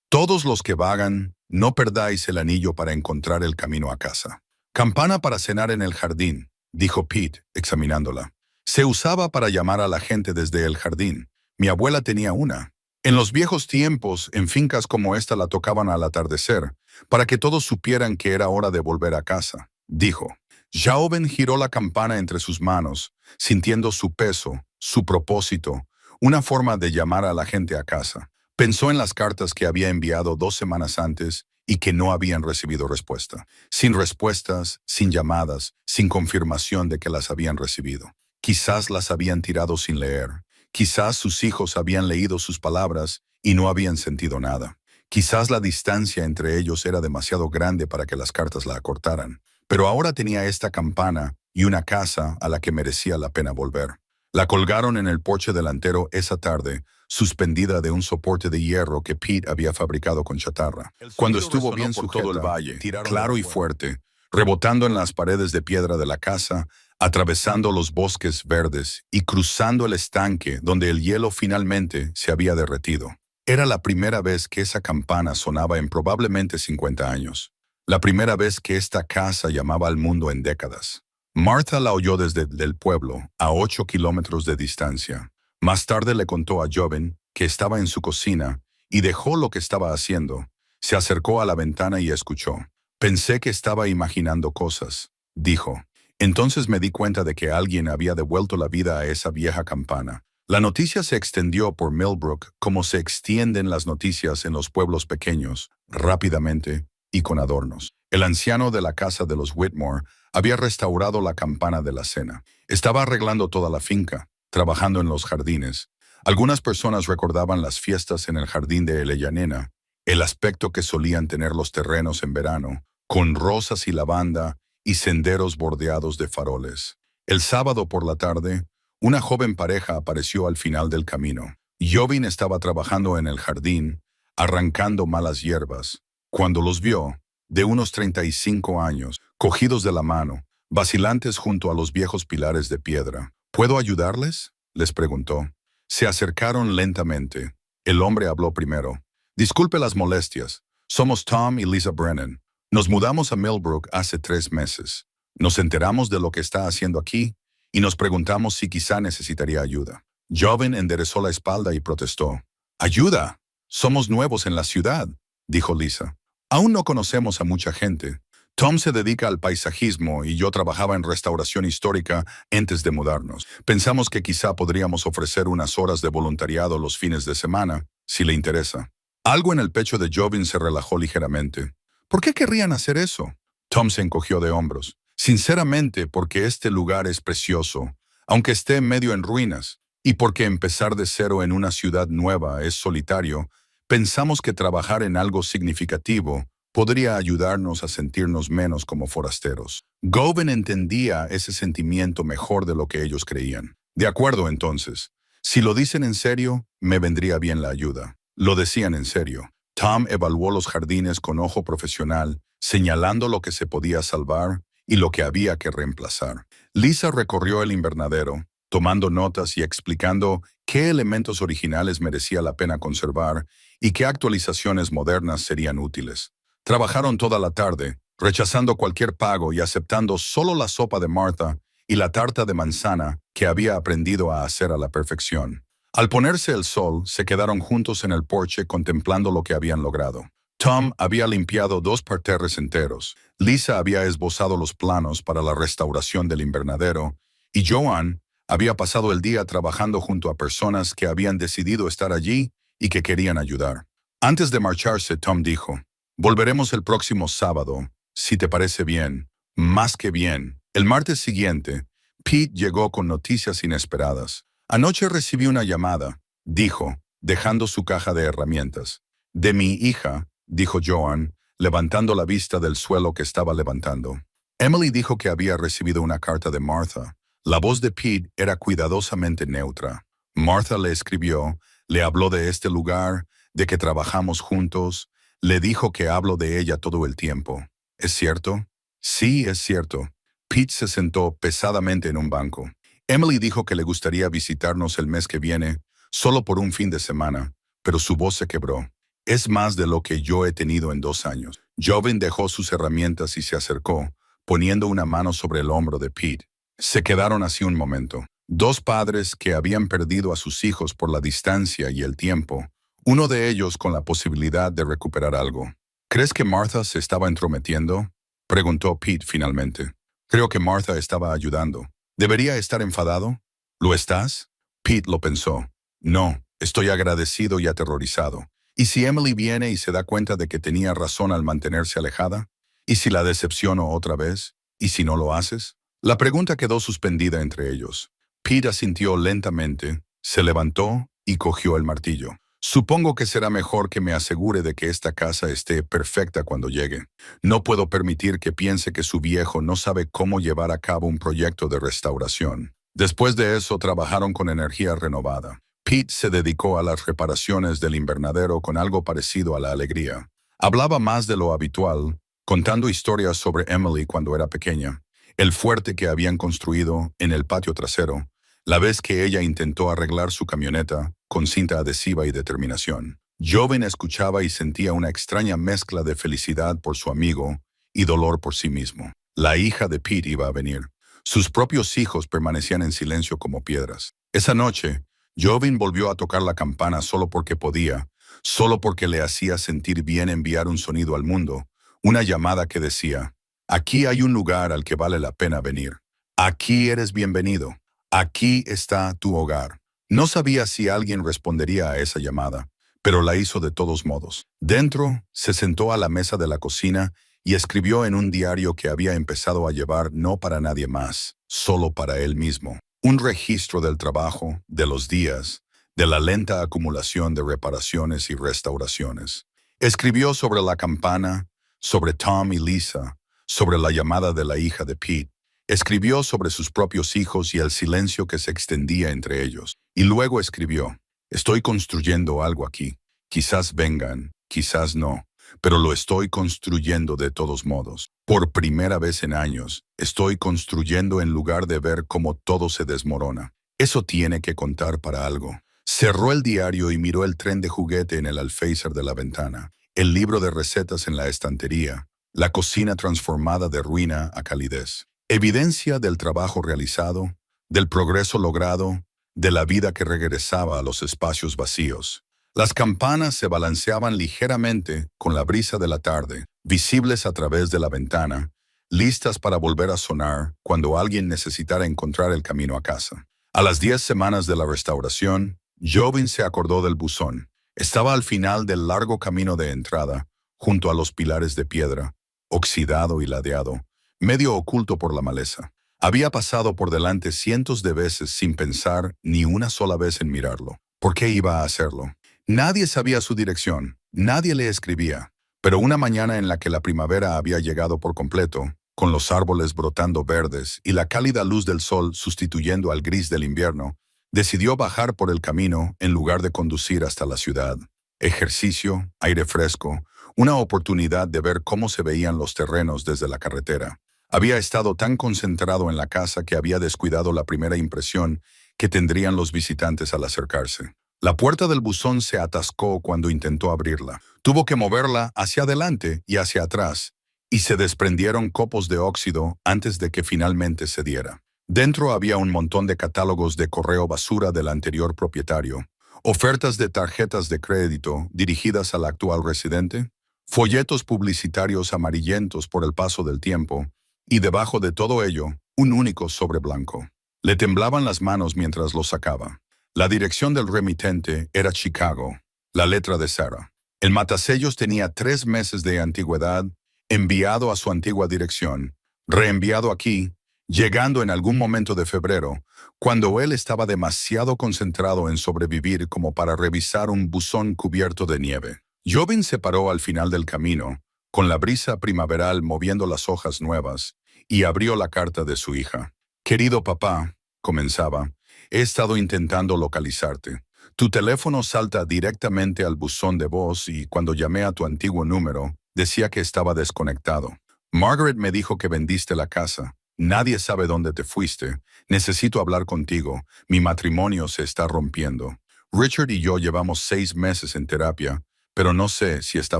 Todos los que vagan, no perdáis el anillo para encontrar el camino a casa. Campana para cenar en el jardín, dijo Pete, examinándola. Se usaba para llamar a la gente desde el jardín. Mi abuela tenía una. En los viejos tiempos, en fincas como esta la tocaban al atardecer, para que todos supieran que era hora de volver a casa, dijo. Jauven giró la campana entre sus manos, sintiendo su peso, su propósito, una forma de llamar a la gente a casa. Pensó en las cartas que había enviado 2 semanas antes y que no habían recibido respuesta. Sin respuestas, sin llamadas, sin confirmación de que las habían recibido. Quizás las habían tirado sin leer. Quizás sus hijos habían leído sus palabras y no habían sentido nada. Quizás la distancia entre ellos era demasiado grande para que las cartas la acortaran. Pero ahora tenía esta campana y una casa a la que merecía la pena volver. La colgaron en el porche delantero esa tarde, suspendida de un soporte de hierro que Pete había fabricado con chatarra. Cuando estuvo bien sujeta, todo el valle, claro y fuerte, rebotando en las paredes de piedra de la casa, atravesando los bosques verdes y cruzando el estanque donde el hielo finalmente se había derretido. Era la primera vez que esa campana sonaba en probablemente 50 años. La primera vez que esta casa llamaba al mundo en décadas. Martha la oyó desde el pueblo, a 8 kilómetros de distancia. Más tarde le contó a Jovin que estaba en su cocina y dejó lo que estaba haciendo. Se acercó a la ventana y escuchó. Pensé que estaba imaginando cosas, dijo. Entonces me di cuenta de que alguien había devuelto la vida a esa vieja campana. La noticia se extendió por Millbrook como se extienden las noticias en los pueblos pequeños, rápidamente y con adornos. El anciano de la casa de los Whitmore había restaurado la campana de la cena. Estaba arreglando toda la finca, trabajando en los jardines. Algunas personas recordaban las fiestas en el jardín de Elellanena, el aspecto que solían tener los terrenos en verano, con rosas y lavanda y senderos bordeados de faroles. El sábado por la tarde, una joven pareja apareció al final del camino. Jovin estaba trabajando en el jardín, arrancando malas hierbas. Cuando los vio, de unos 35 años, cogidos de la mano, vacilantes junto a los viejos pilares de piedra. ¿Puedo ayudarles?, les preguntó. Se acercaron lentamente. El hombre habló primero. Disculpe las molestias. Somos Tom y Lisa Brennan. Nos mudamos a Millbrook hace 3 meses. Nos enteramos de lo que está haciendo aquí y nos preguntamos si quizá necesitaría ayuda. Jovin enderezó la espalda y protestó. «¡Ayuda! Somos nuevos en la ciudad», dijo Lisa. «Aún no conocemos a mucha gente. Tom se dedica al paisajismo y yo trabajaba en restauración histórica antes de mudarnos. Pensamos que quizá podríamos ofrecer unas horas de voluntariado los fines de semana, si le interesa». Algo en el pecho de Jovin se relajó ligeramente. ¿Por qué querrían hacer eso? Tom se encogió de hombros. Sinceramente, porque este lugar es precioso. aunque esté medio en ruinas. Y porque empezar de cero en una ciudad nueva es solitario, pensamos que trabajar en algo significativo podría ayudarnos a sentirnos menos como forasteros. Govan entendía ese sentimiento mejor de lo que ellos creían. De acuerdo, entonces. Si lo dicen en serio, me vendría bien la ayuda. Lo decían en serio. Tom evaluó los jardines con ojo profesional, señalando lo que se podía salvar y lo que había que reemplazar. Lisa recorrió el invernadero, tomando notas y explicando qué elementos originales merecía la pena conservar y qué actualizaciones modernas serían útiles. Trabajaron toda la tarde, rechazando cualquier pago y aceptando solo la sopa de Martha y la tarta de manzana que había aprendido a hacer a la perfección. Al ponerse el sol, se quedaron juntos en el porche contemplando lo que habían logrado. Tom había limpiado 2 parterres enteros, Lisa había esbozado los planos para la restauración del invernadero, y Joan había pasado el día trabajando junto a personas que habían decidido estar allí y que querían ayudar. Antes de marcharse, Tom dijo, «Volveremos el próximo sábado, si te parece bien». Más que bien. El martes siguiente, Pete llegó con noticias inesperadas. «Anoche recibí una llamada», dijo, dejando su caja de herramientas. «De mi hija», dijo Joan, levantando la vista del suelo que estaba levantando. Emily dijo que había recibido una carta de Martha. La voz de Pete era cuidadosamente neutra. Martha le escribió, le habló de este lugar, de que trabajamos juntos, le dijo que hablo de ella todo el tiempo. ¿Es cierto? Sí, es cierto. Pete se sentó pesadamente en un banco. Emily dijo que le gustaría visitarnos el mes que viene, solo por un fin de semana, pero su voz se quebró. Es más de lo que yo he tenido en 2 años. Joven dejó sus herramientas y se acercó, poniendo una mano sobre el hombro de Pete. Se quedaron así un momento. 2 padres que habían perdido a sus hijos por la distancia y el tiempo, uno de ellos con la posibilidad de recuperar algo. ¿Crees que Martha se estaba entrometiendo?, preguntó Pete finalmente. Creo que Martha estaba ayudando. ¿Debería estar enfadado? ¿Lo estás? Pete lo pensó. No, estoy agradecido y aterrorizado. ¿Y si Emily viene y se da cuenta de que tenía razón al mantenerse alejada? ¿Y si la decepciono otra vez? ¿Y si no lo haces? La pregunta quedó suspendida entre ellos. Pete asintió lentamente, se levantó y cogió el martillo. Supongo que será mejor que me asegure de que esta casa esté perfecta cuando llegue. No puedo permitir que piense que su viejo no sabe cómo llevar a cabo un proyecto de restauración. Después de eso trabajaron con energía renovada. Pete se dedicó a las reparaciones del invernadero con algo parecido a la alegría. Hablaba más de lo habitual, contando historias sobre Emily cuando era pequeña, el fuerte que habían construido en el patio trasero, la vez que ella intentó arreglar su camioneta con cinta adhesiva y determinación. Joven escuchaba y sentía una extraña mezcla de felicidad por su amigo y dolor por sí mismo. La hija de Pete iba a venir. Sus propios hijos permanecían en silencio como piedras. Esa noche, Joven volvió a tocar la campana solo porque podía, solo porque le hacía sentir bien enviar un sonido al mundo, una llamada que decía, «Aquí hay un lugar al que vale la pena venir. Aquí eres bienvenido. Aquí está tu hogar». No sabía si alguien respondería a esa llamada, pero la hizo de todos modos. Dentro, se sentó a la mesa de la cocina y escribió en un diario que había empezado a llevar no para nadie más, solo para él mismo. Un registro del trabajo, de los días, de la lenta acumulación de reparaciones y restauraciones. Escribió sobre la campana, sobre Tom y Lisa, sobre la llamada de la hija de Pete. Escribió sobre sus propios hijos y el silencio que se extendía entre ellos. Y luego escribió, «Estoy construyendo algo aquí. Quizás vengan, quizás no, pero lo estoy construyendo de todos modos. Por primera vez en años, estoy construyendo en lugar de ver cómo todo se desmorona. Eso tiene que contar para algo». Cerró el diario y miró el tren de juguete en el alféizar de la ventana, el libro de recetas en la estantería, la cocina transformada de ruina a calidez. Evidencia del trabajo realizado, del progreso logrado, de la vida que regresaba a los espacios vacíos. Las campanas se balanceaban ligeramente con la brisa de la tarde, visibles a través de la ventana, listas para volver a sonar cuando alguien necesitara encontrar el camino a casa. A las 10 semanas de la restauración, Joven se acordó del buzón. Estaba al final del largo camino de entrada, junto a los pilares de piedra, oxidado y ladeado, medio oculto por la maleza. Había pasado por delante cientos de veces sin pensar ni una sola vez en mirarlo. ¿Por qué iba a hacerlo? Nadie sabía su dirección, nadie le escribía. Pero una mañana en la que la primavera había llegado por completo, con los árboles brotando verdes y la cálida luz del sol sustituyendo al gris del invierno, decidió bajar por el camino en lugar de conducir hasta la ciudad. Ejercicio, aire fresco, una oportunidad de ver cómo se veían los terrenos desde la carretera. Había estado tan concentrado en la casa que había descuidado la primera impresión que tendrían los visitantes al acercarse. La puerta del buzón se atascó cuando intentó abrirla. Tuvo que moverla hacia adelante y hacia atrás, y se desprendieron copos de óxido antes de que finalmente cediera. Dentro había un montón de catálogos de correo basura del anterior propietario, ofertas de tarjetas de crédito dirigidas al actual residente, folletos publicitarios amarillentos por el paso del tiempo, y debajo de todo ello, un único sobre blanco. Le temblaban las manos mientras lo sacaba. La dirección del remitente era Chicago, la letra de Sarah. El matasellos tenía 3 meses de antigüedad, enviado a su antigua dirección, reenviado aquí, llegando en algún momento de febrero, cuando él estaba demasiado concentrado en sobrevivir como para revisar un buzón cubierto de nieve. Jobin se paró al final del camino, con la brisa primaveral moviendo las hojas nuevas, y abrió la carta de su hija. «Querido papá», comenzaba, «he estado intentando localizarte. Tu teléfono salta directamente al buzón de voz y cuando llamé a tu antiguo número, decía que estaba desconectado. Margaret me dijo que vendiste la casa. Nadie sabe dónde te fuiste. Necesito hablar contigo. Mi matrimonio se está rompiendo. Richard y yo llevamos 6 meses en terapia, pero no sé si está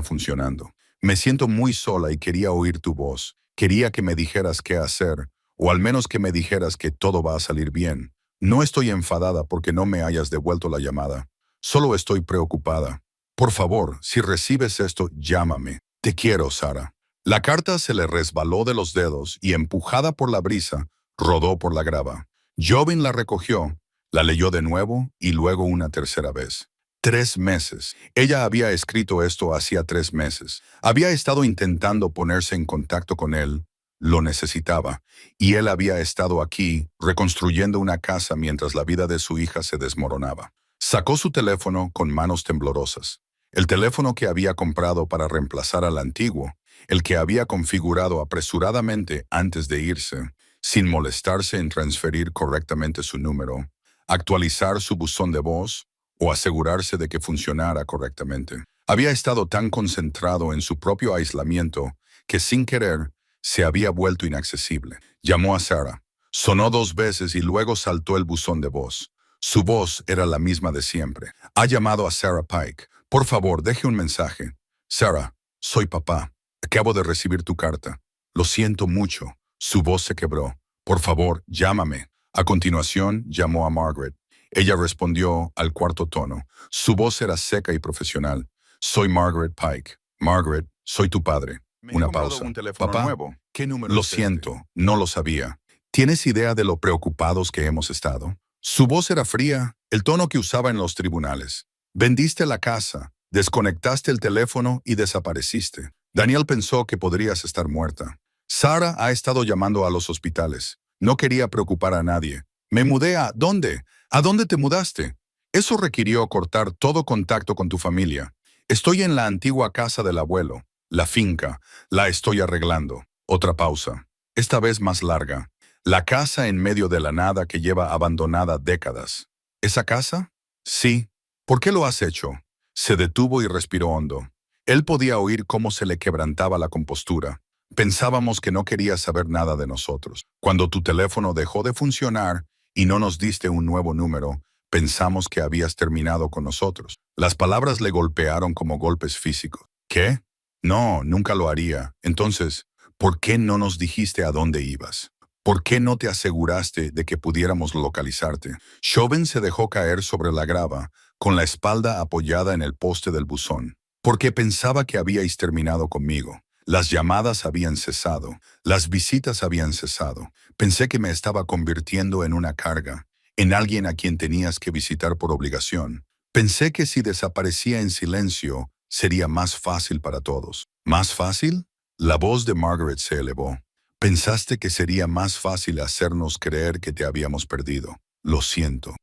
funcionando. Me siento muy sola y quería oír tu voz. Quería que me dijeras qué hacer, o al menos que me dijeras que todo va a salir bien. No estoy enfadada porque no me hayas devuelto la llamada. Solo estoy preocupada. Por favor, si recibes esto, llámame. Te quiero, Sarah». La carta se le resbaló de los dedos y, empujada por la brisa, rodó por la grava. Jobin la recogió, la leyó de nuevo y luego una tercera vez. 3 meses. Ella había escrito esto hacía 3 meses. Había estado intentando ponerse en contacto con él. Lo necesitaba, y él había estado aquí, reconstruyendo una casa mientras la vida de su hija se desmoronaba. Sacó su teléfono con manos temblorosas. El teléfono que había comprado para reemplazar al antiguo, el que había configurado apresuradamente antes de irse, sin molestarse en transferir correctamente su número, actualizar su buzón de voz o asegurarse de que funcionara correctamente. Había estado tan concentrado en su propio aislamiento que sin querer se había vuelto inaccesible. Llamó a Sarah. Sonó 2 veces y luego saltó el buzón de voz. Su voz era la misma de siempre. «Ha llamado a Sarah Pike. Por favor, deje un mensaje. Sarah, soy papá. Acabo de recibir tu carta. Lo siento mucho». Su voz se quebró. «Por favor, llámame». A continuación, llamó a Margaret. Ella respondió al cuarto tono. Su voz era seca y profesional. «Soy Margaret Pike. Margaret, soy tu padre». Una pausa. «Papá, nuevo. ¿Qué número lo siento, no lo sabía. ¿Tienes idea de lo preocupados que hemos estado?» Su voz era fría, el tono que usaba en los tribunales. «Vendiste la casa, desconectaste el teléfono y desapareciste. Daniel pensó que podrías estar muerta. Sarah ha estado llamando a los hospitales. No quería preocupar a nadie. Me mudé a... ¿Dónde? ¿A dónde te mudaste? Eso requirió cortar todo contacto con tu familia. Estoy en la antigua casa del abuelo. La finca. La estoy arreglando». Otra pausa. Esta vez más larga. «La casa en medio de la nada que lleva abandonada décadas». «¿Esa casa?» «Sí». «¿Por qué lo has hecho?» Se detuvo y respiró hondo. Él podía oír cómo se le quebrantaba la compostura. «Pensábamos que no querías saber nada de nosotros. Cuando tu teléfono dejó de funcionar y no nos diste un nuevo número, pensamos que habías terminado con nosotros». Las palabras le golpearon como golpes físicos. «¿Qué? No, nunca lo haría. Entonces, ¿por qué no nos dijiste a dónde ibas? ¿Por qué no te aseguraste de que pudiéramos localizarte?» Chauvin se dejó caer sobre la grava, con la espalda apoyada en el poste del buzón. «Porque pensaba que habíais terminado conmigo. Las llamadas habían cesado. Las visitas habían cesado. Pensé que me estaba convirtiendo en una carga, en alguien a quien tenías que visitar por obligación. Pensé que si desaparecía en silencio, sería más fácil para todos». «¿Más fácil?» La voz de Margaret se elevó. Pensaste que sería más fácil hacernos creer que te habíamos perdido. Lo siento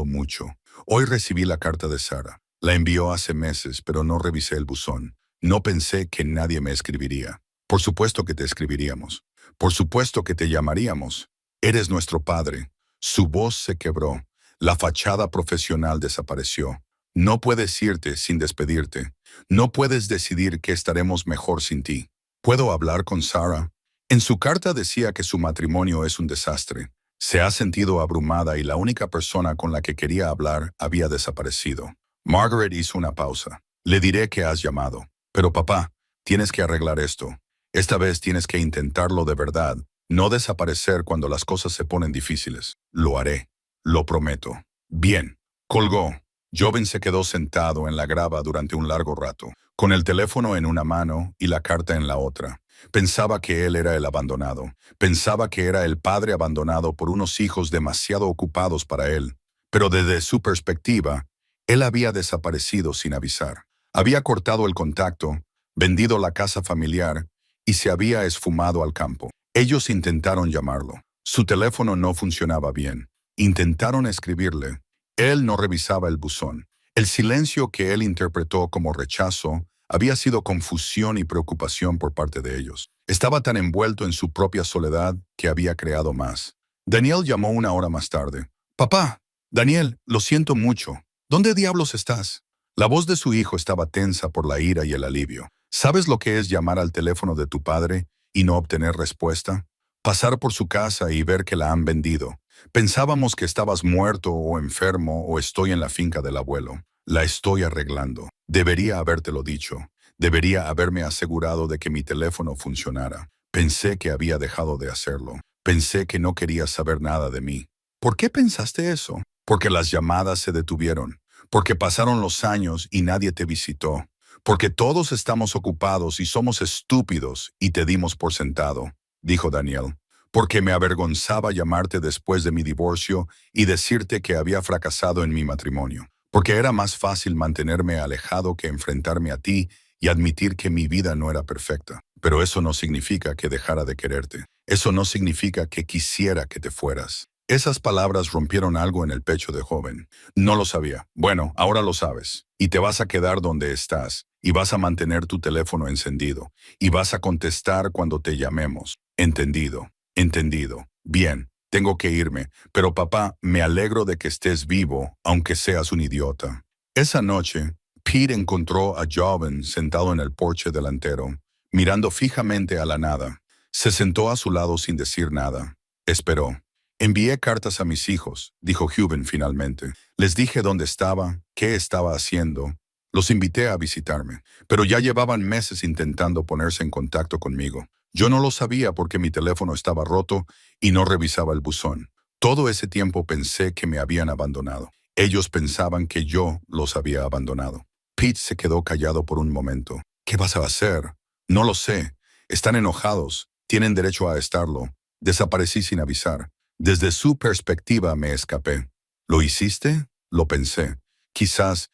mucho. Hoy recibí la carta de Sara. La envió hace meses, pero no revisé el buzón. No pensé que nadie me escribiría. Por supuesto que te escribiríamos. Por supuesto que te llamaríamos. Eres nuestro padre. Su voz se quebró. La fachada profesional desapareció. No puedes irte sin despedirte. No puedes decidir que estaremos mejor sin ti. ¿Puedo hablar con Sara? En su carta decía que su matrimonio es un desastre. Se ha sentido abrumada y la única persona con la que quería hablar había desaparecido. Margaret hizo una pausa. Le diré que has llamado. Pero papá, tienes que arreglar esto. Esta vez tienes que intentarlo de verdad. No desaparecer cuando las cosas se ponen difíciles. Lo haré. Lo prometo. Bien. Colgó. Joven se quedó sentado en la grava durante un largo rato, con el teléfono en una mano y la carta en la otra. Pensaba que él era el abandonado. Pensaba que era el padre abandonado por unos hijos demasiado ocupados para él. Pero desde su perspectiva, él había desaparecido sin avisar. Había cortado el contacto, vendido la casa familiar y se había esfumado al campo. Ellos intentaron llamarlo. Su teléfono no funcionaba bien. Intentaron escribirle. Él no revisaba el buzón. El silencio que él interpretó como rechazo había sido confusión y preocupación por parte de ellos. Estaba tan envuelto en su propia soledad que había creado más. Daniel llamó una hora más tarde. «Papá, Daniel, lo siento mucho. ¿Dónde diablos estás?» La voz de su hijo estaba tensa por la ira y el alivio. ¿Sabes lo que es llamar al teléfono de tu padre y no obtener respuesta? Pasar por su casa y ver que la han vendido. Pensábamos que estabas muerto o enfermo o estoy en la finca del abuelo. La estoy arreglando. Debería habértelo dicho. Debería haberme asegurado de que mi teléfono funcionara. Pensé que había dejado de hacerlo. Pensé que no querías saber nada de mí. ¿Por qué pensaste eso? Porque las llamadas se detuvieron. Porque pasaron los años y nadie te visitó. Porque todos estamos ocupados y somos estúpidos y te dimos por sentado, dijo Daniel. Porque me avergonzaba llamarte después de mi divorcio y decirte que había fracasado en mi matrimonio. Porque era más fácil mantenerme alejado que enfrentarme a ti y admitir que mi vida no era perfecta. Pero eso no significa que dejara de quererte. Eso no significa que quisiera que te fueras. Esas palabras rompieron algo en el pecho de joven. No lo sabía. Bueno, ahora lo sabes. Y te vas a quedar donde estás. Y vas a mantener tu teléfono encendido. Y vas a contestar cuando te llamemos. Entendido. Entendido. Bien. Tengo que irme, pero papá, me alegro de que estés vivo, aunque seas un idiota. Esa noche, Pete encontró a Joven sentado en el porche delantero, mirando fijamente a la nada. Se sentó a su lado sin decir nada. Esperó. Envié cartas a mis hijos, dijo Joven finalmente. Les dije dónde estaba, qué estaba haciendo. Los invité a visitarme, pero ya llevaban meses intentando ponerse en contacto conmigo. Yo no lo sabía porque mi teléfono estaba roto y no revisaba el buzón. Todo ese tiempo pensé que me habían abandonado. Ellos pensaban que yo los había abandonado. Pete se quedó callado por un momento. ¿Qué vas a hacer? No lo sé. Están enojados. Tienen derecho a estarlo. Desaparecí sin avisar. Desde su perspectiva me escapé. ¿Lo hiciste? Lo pensé. Quizás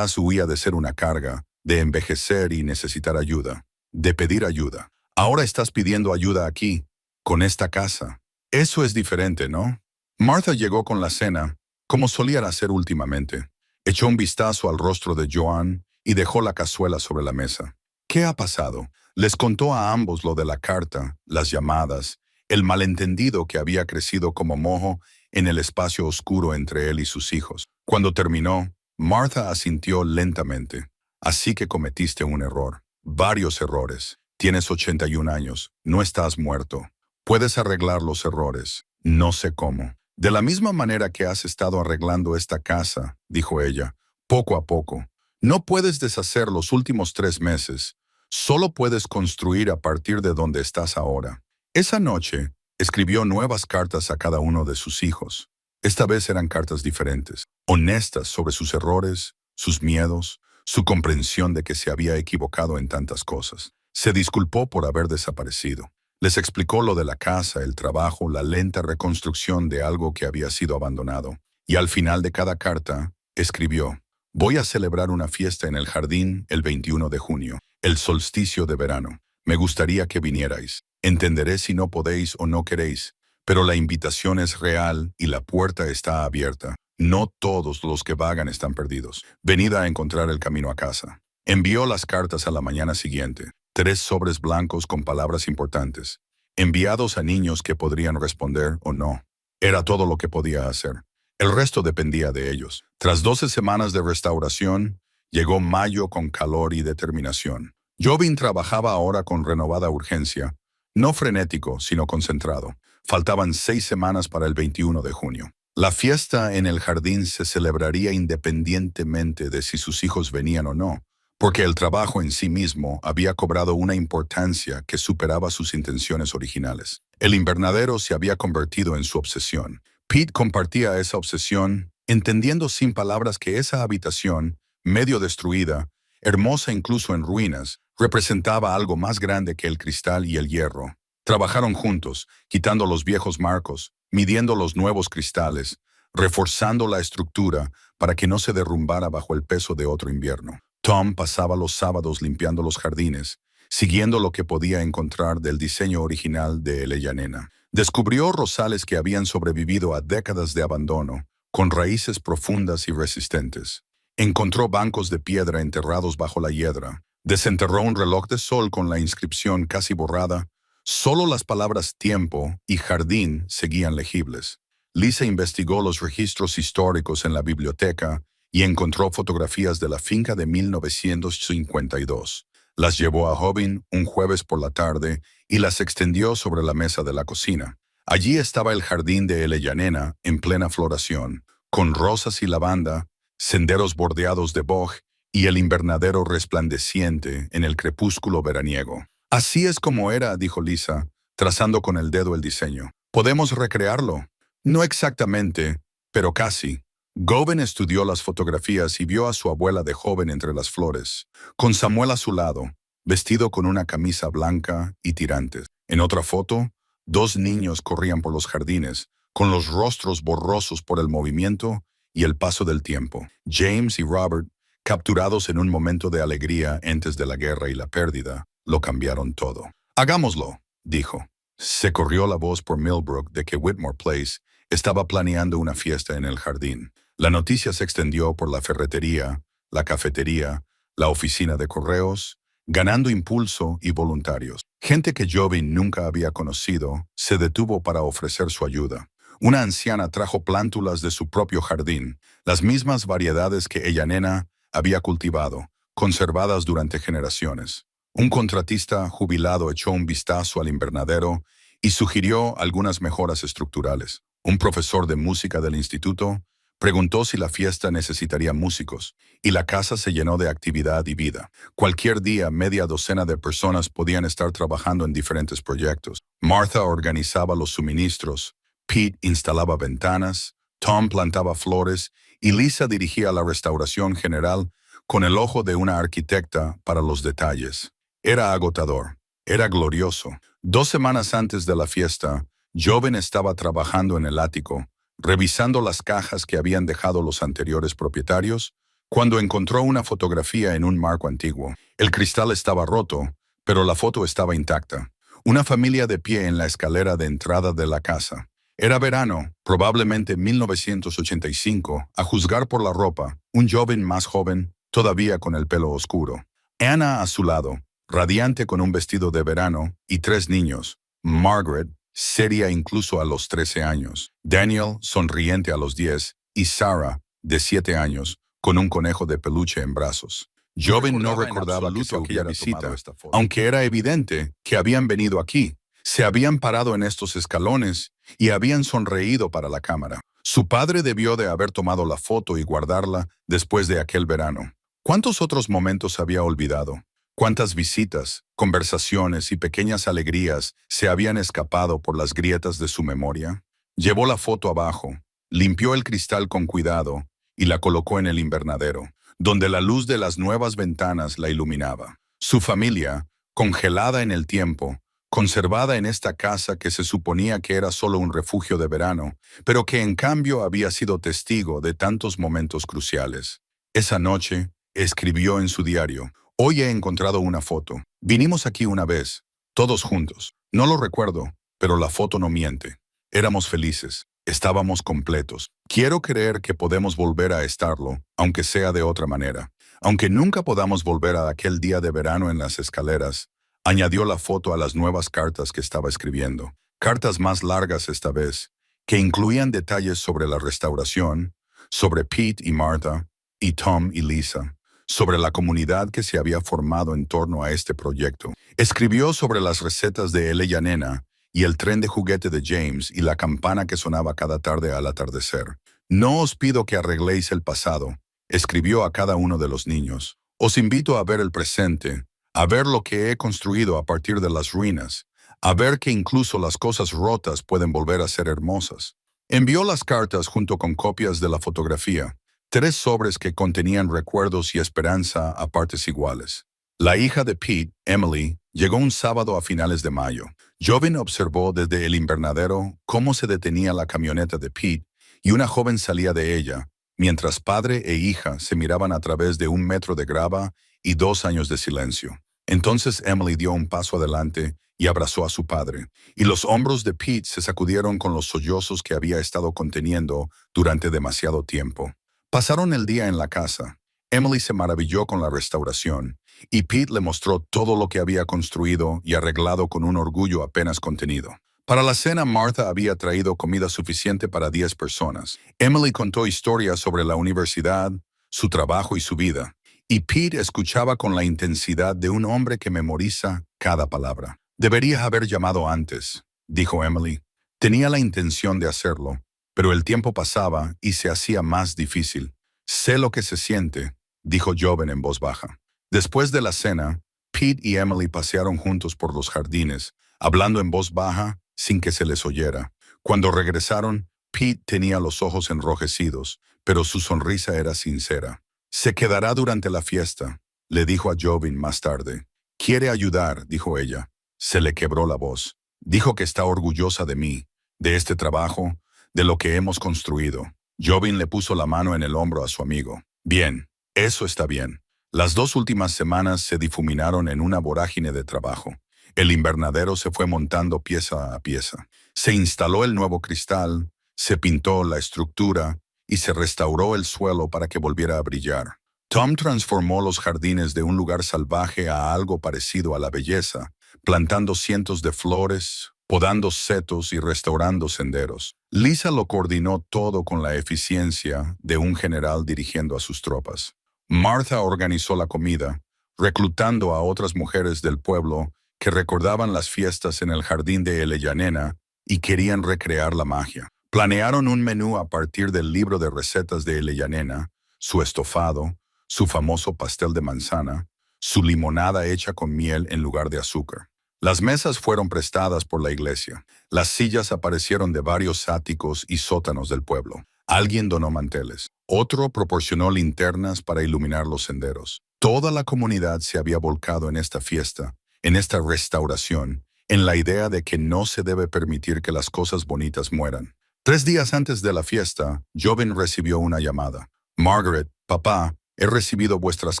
huía de ser una carga, de envejecer y necesitar ayuda, de pedir ayuda. Ahora estás pidiendo ayuda aquí, con esta casa. Eso es diferente, ¿no? Martha llegó con la cena, como solía hacer últimamente. Echó un vistazo al rostro de Joan y dejó la cazuela sobre la mesa. ¿Qué ha pasado? Les contó a ambos lo de la carta, las llamadas, el malentendido que había crecido como moho en el espacio oscuro entre él y sus hijos. Cuando terminó, Martha asintió lentamente. Así que cometiste un error. Varios errores. Tienes 81 años, no estás muerto. Puedes arreglar los errores, no sé cómo. De la misma manera que has estado arreglando esta casa, dijo ella, poco a poco. No puedes deshacer los últimos 3 meses, solo puedes construir a partir de donde estás ahora. Esa noche, escribió nuevas cartas a cada uno de sus hijos. Esta vez eran cartas diferentes, honestas sobre sus errores, sus miedos, su comprensión de que se había equivocado en tantas cosas. Se disculpó por haber desaparecido. Les explicó lo de la casa, el trabajo, la lenta reconstrucción de algo que había sido abandonado. Y al final de cada carta, escribió, «Voy a celebrar una fiesta en el jardín el 21 de junio, el solsticio de verano. Me gustaría que vinierais». Entenderé si no podéis o no queréis, pero la invitación es real y la puerta está abierta. No todos los que vagan están perdidos. Venid a encontrar el camino a casa. Envió las cartas a la mañana siguiente. 3 sobres blancos con palabras importantes, enviados a niños que podrían responder o no. Era todo lo que podía hacer. El resto dependía de ellos. Tras 12 semanas de restauración, llegó mayo con calor y determinación. Jobin trabajaba ahora con renovada urgencia, no frenético, sino concentrado. Faltaban 6 semanas para el 21 de junio. La fiesta en el jardín se celebraría independientemente de si sus hijos venían o no, porque el trabajo en sí mismo había cobrado una importancia que superaba sus intenciones originales. El invernadero se había convertido en su obsesión. Pete compartía esa obsesión, entendiendo sin palabras que esa habitación, medio destruida, hermosa incluso en ruinas, representaba algo más grande que el cristal y el hierro. Trabajaron juntos, quitando los viejos marcos, midiendo los nuevos cristales, reforzando la estructura para que no se derrumbara bajo el peso de otro invierno. Tom pasaba los sábados limpiando los jardines, siguiendo lo que podía encontrar del diseño original de Eleyanena. Descubrió rosales que habían sobrevivido a décadas de abandono, con raíces profundas y resistentes. Encontró bancos de piedra enterrados bajo la hiedra. Desenterró un reloj de sol con la inscripción casi borrada. Solo las palabras tiempo y jardín seguían legibles. Lisa investigó los registros históricos en la biblioteca y encontró fotografías de la finca de 1952. Las llevó a Jobin un jueves por la tarde y las extendió sobre la mesa de la cocina. Allí estaba el jardín de Eleyanena en plena floración, con rosas y lavanda, senderos bordeados de boj y el invernadero resplandeciente en el crepúsculo veraniego. Así es como era, dijo Lisa, trazando con el dedo el diseño. ¿Podemos recrearlo? No exactamente, pero casi. Goben estudió las fotografías y vio a su abuela de joven entre las flores, con Samuel a su lado, vestido con una camisa blanca y tirantes. En otra foto, 2 niños corrían por los jardines, con los rostros borrosos por el movimiento y el paso del tiempo. James y Robert, capturados en un momento de alegría antes de la guerra y la pérdida, lo cambiaron todo. Hagámoslo, dijo. Se corrió la voz por Millbrook de que Whitmore Place estaba planeando una fiesta en el jardín. La noticia se extendió por la ferretería, la cafetería, la oficina de correos, ganando impulso y voluntarios. Gente que Jobin nunca había conocido se detuvo para ofrecer su ayuda. Una anciana trajo plántulas de su propio jardín, las mismas variedades que Eleyanena había cultivado, conservadas durante generaciones. Un contratista jubilado echó un vistazo al invernadero y sugirió algunas mejoras estructurales. Un profesor de música del instituto preguntó si la fiesta necesitaría músicos, y la casa se llenó de actividad y vida. Cualquier día, media docena de personas podían estar trabajando en diferentes proyectos. Martha organizaba los suministros, Pete instalaba ventanas, Tom plantaba flores y Lisa dirigía la restauración general con el ojo de una arquitecta para los detalles. Era agotador, era glorioso. 2 semanas antes de la fiesta, Jobin estaba trabajando en el ático, revisando las cajas que habían dejado los anteriores propietarios, cuando encontró una fotografía en un marco antiguo. El cristal estaba roto, pero la foto estaba intacta. Una familia de pie en la escalera de entrada de la casa. Era verano, probablemente 1985, a juzgar por la ropa, un Jobin más joven, todavía con el pelo oscuro. Anna a su lado, radiante con un vestido de verano, y 3 niños. Margaret, seria incluso a los 13 años. Daniel, sonriente a los 10, y Sarah, de 7 años, con un conejo de peluche en brazos. Jobin no recordaba que se hubiera visita, aunque era evidente que habían venido aquí. Se habían parado en estos escalones y habían sonreído para la cámara. Su padre debió de haber tomado la foto y guardarla después de aquel verano. ¿Cuántos otros momentos había olvidado? ¿Cuántas visitas, conversaciones y pequeñas alegrías se habían escapado por las grietas de su memoria? Llevó la foto abajo, limpió el cristal con cuidado y la colocó en el invernadero, donde la luz de las nuevas ventanas la iluminaba. Su familia, congelada en el tiempo, conservada en esta casa que se suponía que era solo un refugio de verano, pero que en cambio había sido testigo de tantos momentos cruciales. Esa noche, escribió en su diario: «Hoy he encontrado una foto. Vinimos aquí una vez, todos juntos. No lo recuerdo, pero la foto no miente. Éramos felices. Estábamos completos. Quiero creer que podemos volver a estarlo, aunque sea de otra manera. Aunque nunca podamos volver a aquel día de verano en las escaleras, añadió la foto a las nuevas cartas que estaba escribiendo. Cartas más largas esta vez, que incluían detalles sobre la restauración, sobre Pete y Martha, y Tom y Lisa, sobre la comunidad que se había formado en torno a este proyecto. Escribió sobre las recetas de Ella y Nena, y el tren de juguete de James y la campana que sonaba cada tarde al atardecer. No os pido que arregléis el pasado, escribió a cada uno de los niños. Os invito a ver el presente, a ver lo que he construido a partir de las ruinas, a ver que incluso las cosas rotas pueden volver a ser hermosas. Envió las cartas junto con copias de la fotografía, 3 sobres que contenían recuerdos y esperanza a partes iguales. La hija de Pete, Emily, llegó un sábado a finales de mayo. Jovin observó desde el invernadero cómo se detenía la camioneta de Pete y una joven salía de ella, mientras padre e hija se miraban a través de 1 metro de grava y 2 años de silencio. Entonces Emily dio un paso adelante y abrazó a su padre, y los hombros de Pete se sacudieron con los sollozos que había estado conteniendo durante demasiado tiempo. Pasaron el día en la casa. Emily se maravilló con la restauración, y Pete le mostró todo lo que había construido y arreglado con un orgullo apenas contenido. Para la cena, Martha había traído comida suficiente para 10 personas. Emily contó historias sobre la universidad, su trabajo y su vida, y Pete escuchaba con la intensidad de un hombre que memoriza cada palabra. Debería haber llamado antes, dijo Emily. Tenía la intención de hacerlo, pero el tiempo pasaba y se hacía más difícil. Sé lo que se siente, dijo Joven en voz baja. Después de la cena, Pete y Emily pasearon juntos por los jardines, hablando en voz baja sin que se les oyera. Cuando regresaron, Pete tenía los ojos enrojecidos, pero su sonrisa era sincera. Se quedará durante la fiesta, le dijo a Jovin más tarde. Quiere ayudar, dijo ella. Se le quebró la voz. Dijo que está orgullosa de mí, de este trabajo, de lo que hemos construido. Jovin le puso la mano en el hombro a su amigo. Bien, eso está bien. Las 2 últimas semanas se difuminaron en una vorágine de trabajo. El invernadero se fue montando pieza a pieza. Se instaló el nuevo cristal, se pintó la estructura y se restauró el suelo para que volviera a brillar. Tom transformó los jardines de un lugar salvaje a algo parecido a la belleza, plantando cientos de flores, podando setos y restaurando senderos. Lisa lo coordinó todo con la eficiencia de un general dirigiendo a sus tropas. Martha organizó la comida, reclutando a otras mujeres del pueblo que recordaban las fiestas en el jardín de Ella y Nena y querían recrear la magia. Planearon un menú a partir del libro de recetas de Ella y Nena, su estofado, su famoso pastel de manzana, su limonada hecha con miel en lugar de azúcar. Las mesas fueron prestadas por la iglesia. Las sillas aparecieron de varios áticos y sótanos del pueblo. Alguien donó manteles. Otro proporcionó linternas para iluminar los senderos. Toda la comunidad se había volcado en esta fiesta, en esta restauración, en la idea de que no se debe permitir que las cosas bonitas mueran. 3 días antes de la fiesta, Jovin recibió una llamada. Margaret, papá, he recibido vuestras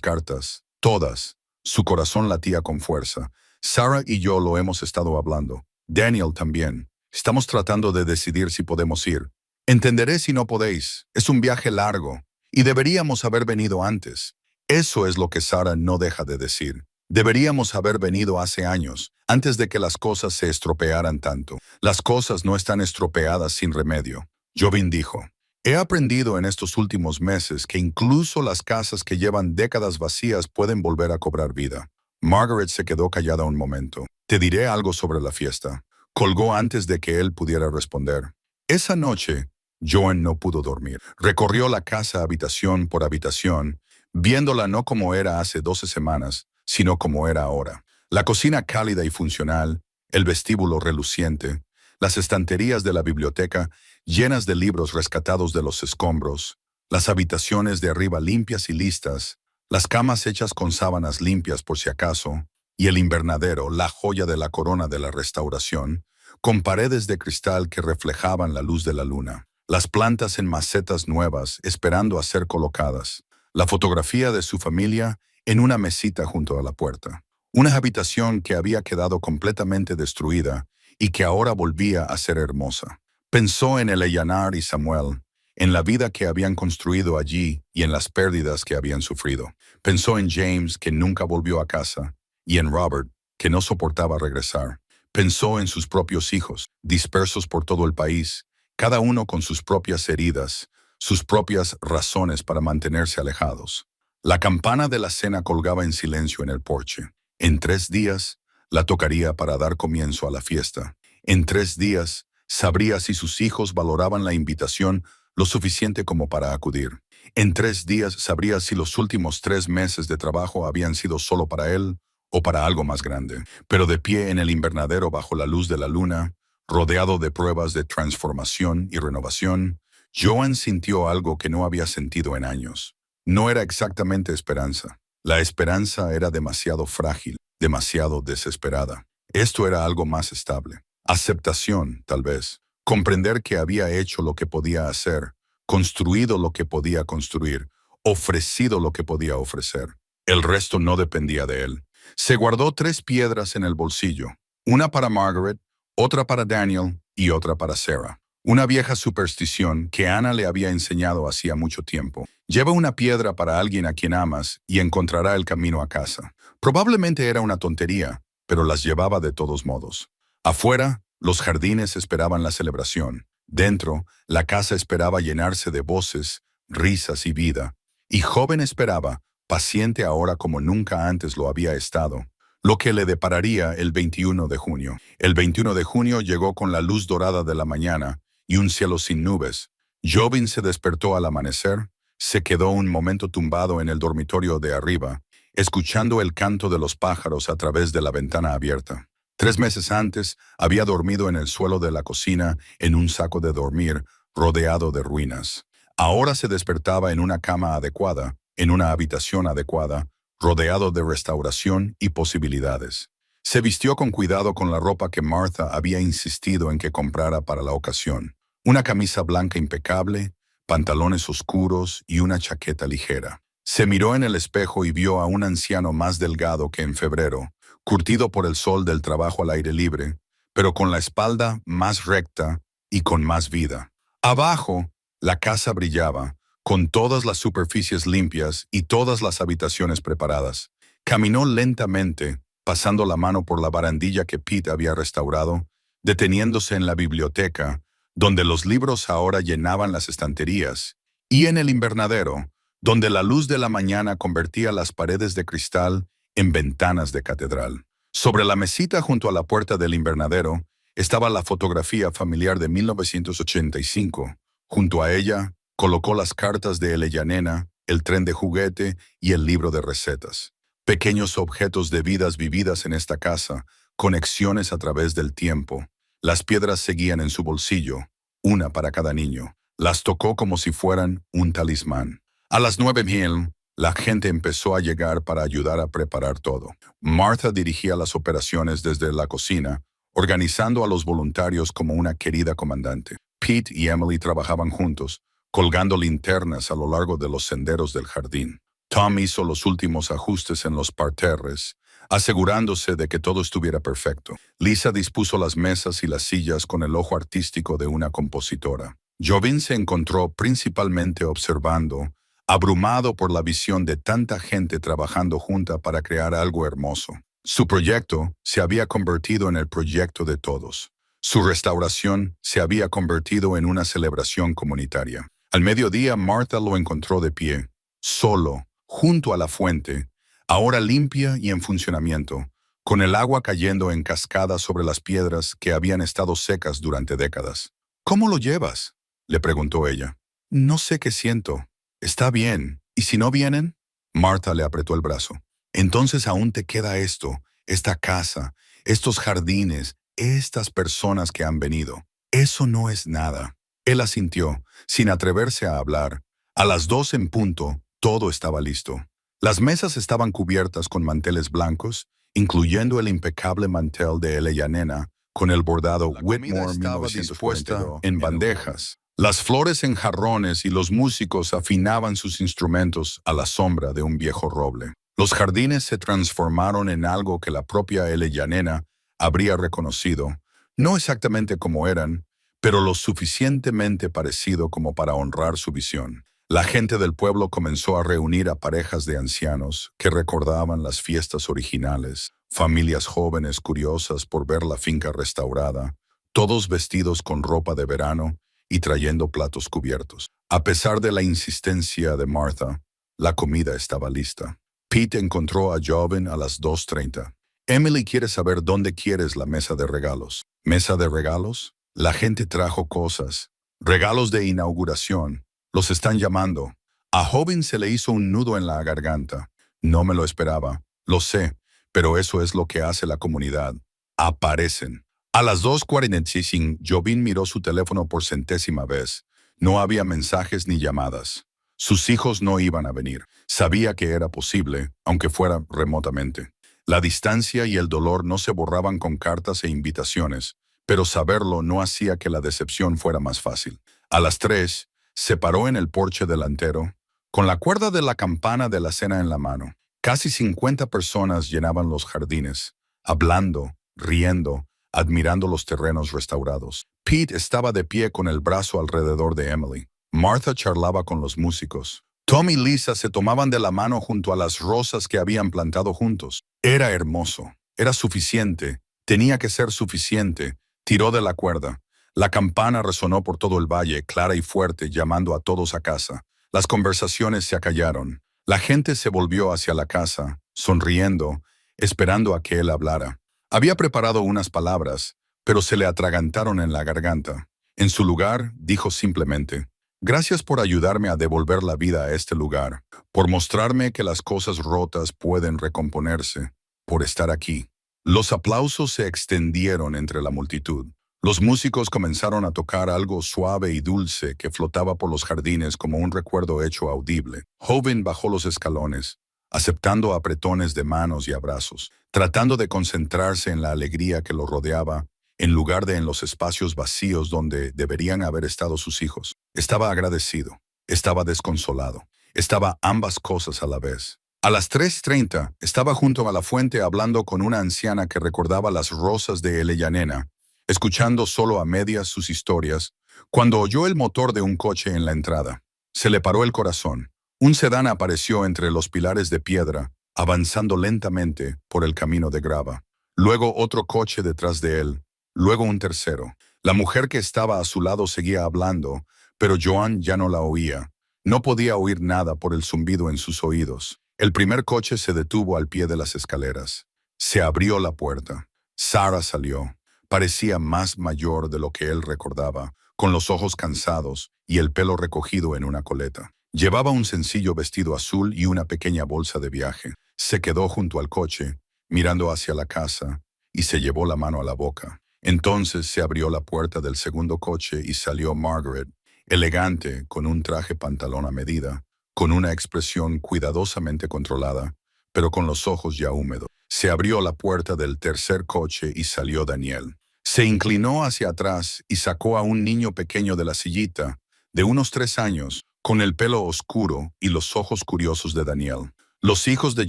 cartas, todas. Su corazón latía con fuerza. Sarah y yo lo hemos estado hablando. Daniel también. Estamos tratando de decidir si podemos ir. Entenderé si no podéis. Es un viaje largo. Y deberíamos haber venido antes. Eso es lo que Sarah no deja de decir. Deberíamos haber venido hace años, antes de que las cosas se estropearan tanto. Las cosas no están estropeadas sin remedio. Jovin dijo. He aprendido en estos últimos meses que incluso las casas que llevan décadas vacías pueden volver a cobrar vida. Margaret se quedó callada un momento. Te diré algo sobre la fiesta. Colgó antes de que él pudiera responder. Esa noche, Joan no pudo dormir. Recorrió la casa habitación por habitación, viéndola no como era hace 12 semanas, sino como era ahora. La cocina cálida y funcional, el vestíbulo reluciente, las estanterías de la biblioteca llenas de libros rescatados de los escombros, las habitaciones de arriba limpias y listas, las camas hechas con sábanas limpias por si acaso, y el invernadero, la joya de la corona de la restauración, con paredes de cristal que reflejaban la luz de la luna, las plantas en macetas nuevas esperando a ser colocadas, la fotografía de su familia en una mesita junto a la puerta. Una habitación que había quedado completamente destruida y que ahora volvía a ser hermosa. Pensó en Eleanor y Samuel, en la vida que habían construido allí y en las pérdidas que habían sufrido. Pensó en James, que nunca volvió a casa, y en Robert, que no soportaba regresar. Pensó en sus propios hijos, dispersos por todo el país, cada uno con sus propias heridas, sus propias razones para mantenerse alejados. La campana de la cena colgaba en silencio en el porche. En 3 días, la tocaría para dar comienzo a la fiesta. En 3 días, sabría si sus hijos valoraban la invitación lo suficiente como para acudir. En 3 días sabría si los últimos 3 meses de trabajo habían sido solo para él o para algo más grande. Pero de pie en el invernadero bajo la luz de la luna, rodeado de pruebas de transformación y renovación, Joan sintió algo que no había sentido en años. No era exactamente esperanza. La esperanza era demasiado frágil, demasiado desesperada. Esto era algo más estable. Aceptación, tal vez. Comprender que había hecho lo que podía hacer, construido lo que podía construir, ofrecido lo que podía ofrecer. El resto no dependía de él. Se guardó 3 piedras en el bolsillo, una para Margaret, otra para Daniel y otra para Sarah. Una vieja superstición que Ana le había enseñado hacía mucho tiempo. Lleva una piedra para alguien a quien amas y encontrará el camino a casa. Probablemente era una tontería, pero las llevaba de todos modos. Afuera, los jardines esperaban la celebración. Dentro, la casa esperaba llenarse de voces, risas y vida. Y Joven esperaba, paciente ahora como nunca antes lo había estado, lo que le depararía el 21 de junio. El 21 de junio llegó con la luz dorada de la mañana y un cielo sin nubes. Jobin se despertó al amanecer, se quedó un momento tumbado en el dormitorio de arriba, escuchando el canto de los pájaros a través de la ventana abierta. 3 meses antes, había dormido en el suelo de la cocina en un saco de dormir, rodeado de ruinas. Ahora se despertaba en una cama adecuada, en una habitación adecuada, rodeado de restauración y posibilidades. Se vistió con cuidado con la ropa que Martha había insistido en que comprara para la ocasión. Una camisa blanca impecable, pantalones oscuros y una chaqueta ligera. Se miró en el espejo y vio a un anciano más delgado que en febrero, curtido por el sol del trabajo al aire libre, pero con la espalda más recta y con más vida. Abajo, la casa brillaba, con todas las superficies limpias y todas las habitaciones preparadas. Caminó lentamente, pasando la mano por la barandilla que Pete había restaurado, deteniéndose en la biblioteca, donde los libros ahora llenaban las estanterías, y en el invernadero, donde la luz de la mañana convertía las paredes de cristal en ventanas de catedral. Sobre la mesita junto a la puerta del invernadero estaba la fotografía familiar de 1985. Junto a ella, colocó las cartas de Eleanor, el tren de juguete y el libro de recetas. Pequeños objetos de vidas vividas en esta casa, conexiones a través del tiempo. Las piedras seguían en su bolsillo, una para cada niño. Las tocó como si fueran un talismán. A las 9:00, la gente empezó a llegar para ayudar a preparar todo. Martha dirigía las operaciones desde la cocina, organizando a los voluntarios como una querida comandante. Pete y Emily trabajaban juntos, colgando linternas a lo largo de los senderos del jardín. Tom hizo los últimos ajustes en los parterres, asegurándose de que todo estuviera perfecto. Lisa dispuso las mesas y las sillas con el ojo artístico de una compositora. Jobin se encontró principalmente observando, abrumado por la visión de tanta gente trabajando junta para crear algo hermoso. Su proyecto se había convertido en el proyecto de todos. Su restauración se había convertido en una celebración comunitaria. Al mediodía, Martha lo encontró de pie, solo, junto a la fuente, ahora limpia y en funcionamiento, con el agua cayendo en cascada sobre las piedras que habían estado secas durante décadas. ¿Cómo lo llevas?, le preguntó ella. No sé qué siento. Está bien. ¿Y si no vienen? Martha le apretó el brazo. Entonces aún te queda esto, esta casa, estos jardines, estas personas que han venido. Eso no es nada. Él asintió, sin atreverse a hablar. A las 2 en punto, todo estaba listo. Las mesas estaban cubiertas con manteles blancos, incluyendo el impecable mantel de Eleanor, con el bordado Whitmore 1942 en bandejas. Las flores en jarrones y los músicos afinaban sus instrumentos a la sombra de un viejo roble. Los jardines se transformaron en algo que la propia Yanena habría reconocido, no exactamente como eran, pero lo suficientemente parecido como para honrar su visión. La gente del pueblo comenzó a reunir a parejas de ancianos que recordaban las fiestas originales, familias jóvenes curiosas por ver la finca restaurada, todos vestidos con ropa de verano y trayendo platos cubiertos. A pesar de la insistencia de Martha, la comida estaba lista. Pete encontró a Joven a las 2:30. Emily quiere saber dónde quieres la mesa de regalos. ¿Mesa de regalos? La gente trajo cosas. Regalos de inauguración. Los están llamando. A Joven se le hizo un nudo en la garganta. No me lo esperaba. Lo sé, pero eso es lo que hace la comunidad. Aparecen. A las 2:45, Joven miró su teléfono por centésima vez. No había mensajes ni llamadas. Sus hijos no iban a venir. Sabía que era posible, aunque fuera remotamente. La distancia y el dolor no se borraban con cartas e invitaciones, pero saberlo no hacía que la decepción fuera más fácil. A las 3, se paró en el porche delantero, con la cuerda de la campana de la cena en la mano. Casi 50 personas llenaban los jardines, hablando, riendo, admirando los terrenos restaurados. Pete estaba de pie con el brazo alrededor de Emily. Martha charlaba con los músicos. Tom y Lisa se tomaban de la mano junto a las rosas que habían plantado juntos. Era hermoso. Era suficiente. Tenía que ser suficiente. Tiró de la cuerda. La campana resonó por todo el valle, clara y fuerte, llamando a todos a casa. Las conversaciones se acallaron. La gente se volvió hacia la casa, sonriendo, esperando a que él hablara. Había preparado unas palabras, pero se le atragantaron en la garganta. En su lugar, dijo simplemente: «Gracias por ayudarme a devolver la vida a este lugar, por mostrarme que las cosas rotas pueden recomponerse, por estar aquí». Los aplausos se extendieron entre la multitud. Los músicos comenzaron a tocar algo suave y dulce que flotaba por los jardines como un recuerdo hecho audible. Joven bajó los escalones, aceptando apretones de manos y abrazos, tratando de concentrarse en la alegría que lo rodeaba, en lugar de en los espacios vacíos donde deberían haber estado sus hijos. Estaba agradecido, estaba desconsolado, estaba ambas cosas a la vez. A las 3:30 estaba junto a la fuente hablando con una anciana que recordaba las rosas de Yanena, escuchando solo a medias sus historias, cuando oyó el motor de un coche en la entrada. Se le paró el corazón. Un sedán apareció entre los pilares de piedra, avanzando lentamente por el camino de grava. Luego otro coche detrás de él. Luego un tercero. La mujer que estaba a su lado seguía hablando, pero Joan ya no la oía. No podía oír nada por el zumbido en sus oídos. El primer coche se detuvo al pie de las escaleras. Se abrió la puerta. Sarah salió. Parecía más mayor de lo que él recordaba, con los ojos cansados y el pelo recogido en una coleta. Llevaba un sencillo vestido azul y una pequeña bolsa de viaje. Se quedó junto al coche, mirando hacia la casa, y se llevó la mano a la boca. Entonces se abrió la puerta del segundo coche y salió Margaret, elegante, con un traje pantalón a medida, con una expresión cuidadosamente controlada, pero con los ojos ya húmedos. Se abrió la puerta del tercer coche y salió Daniel. Se inclinó hacia atrás y sacó a un niño pequeño de la sillita, de unos 3 años, con el pelo oscuro y los ojos curiosos de Daniel. Los hijos de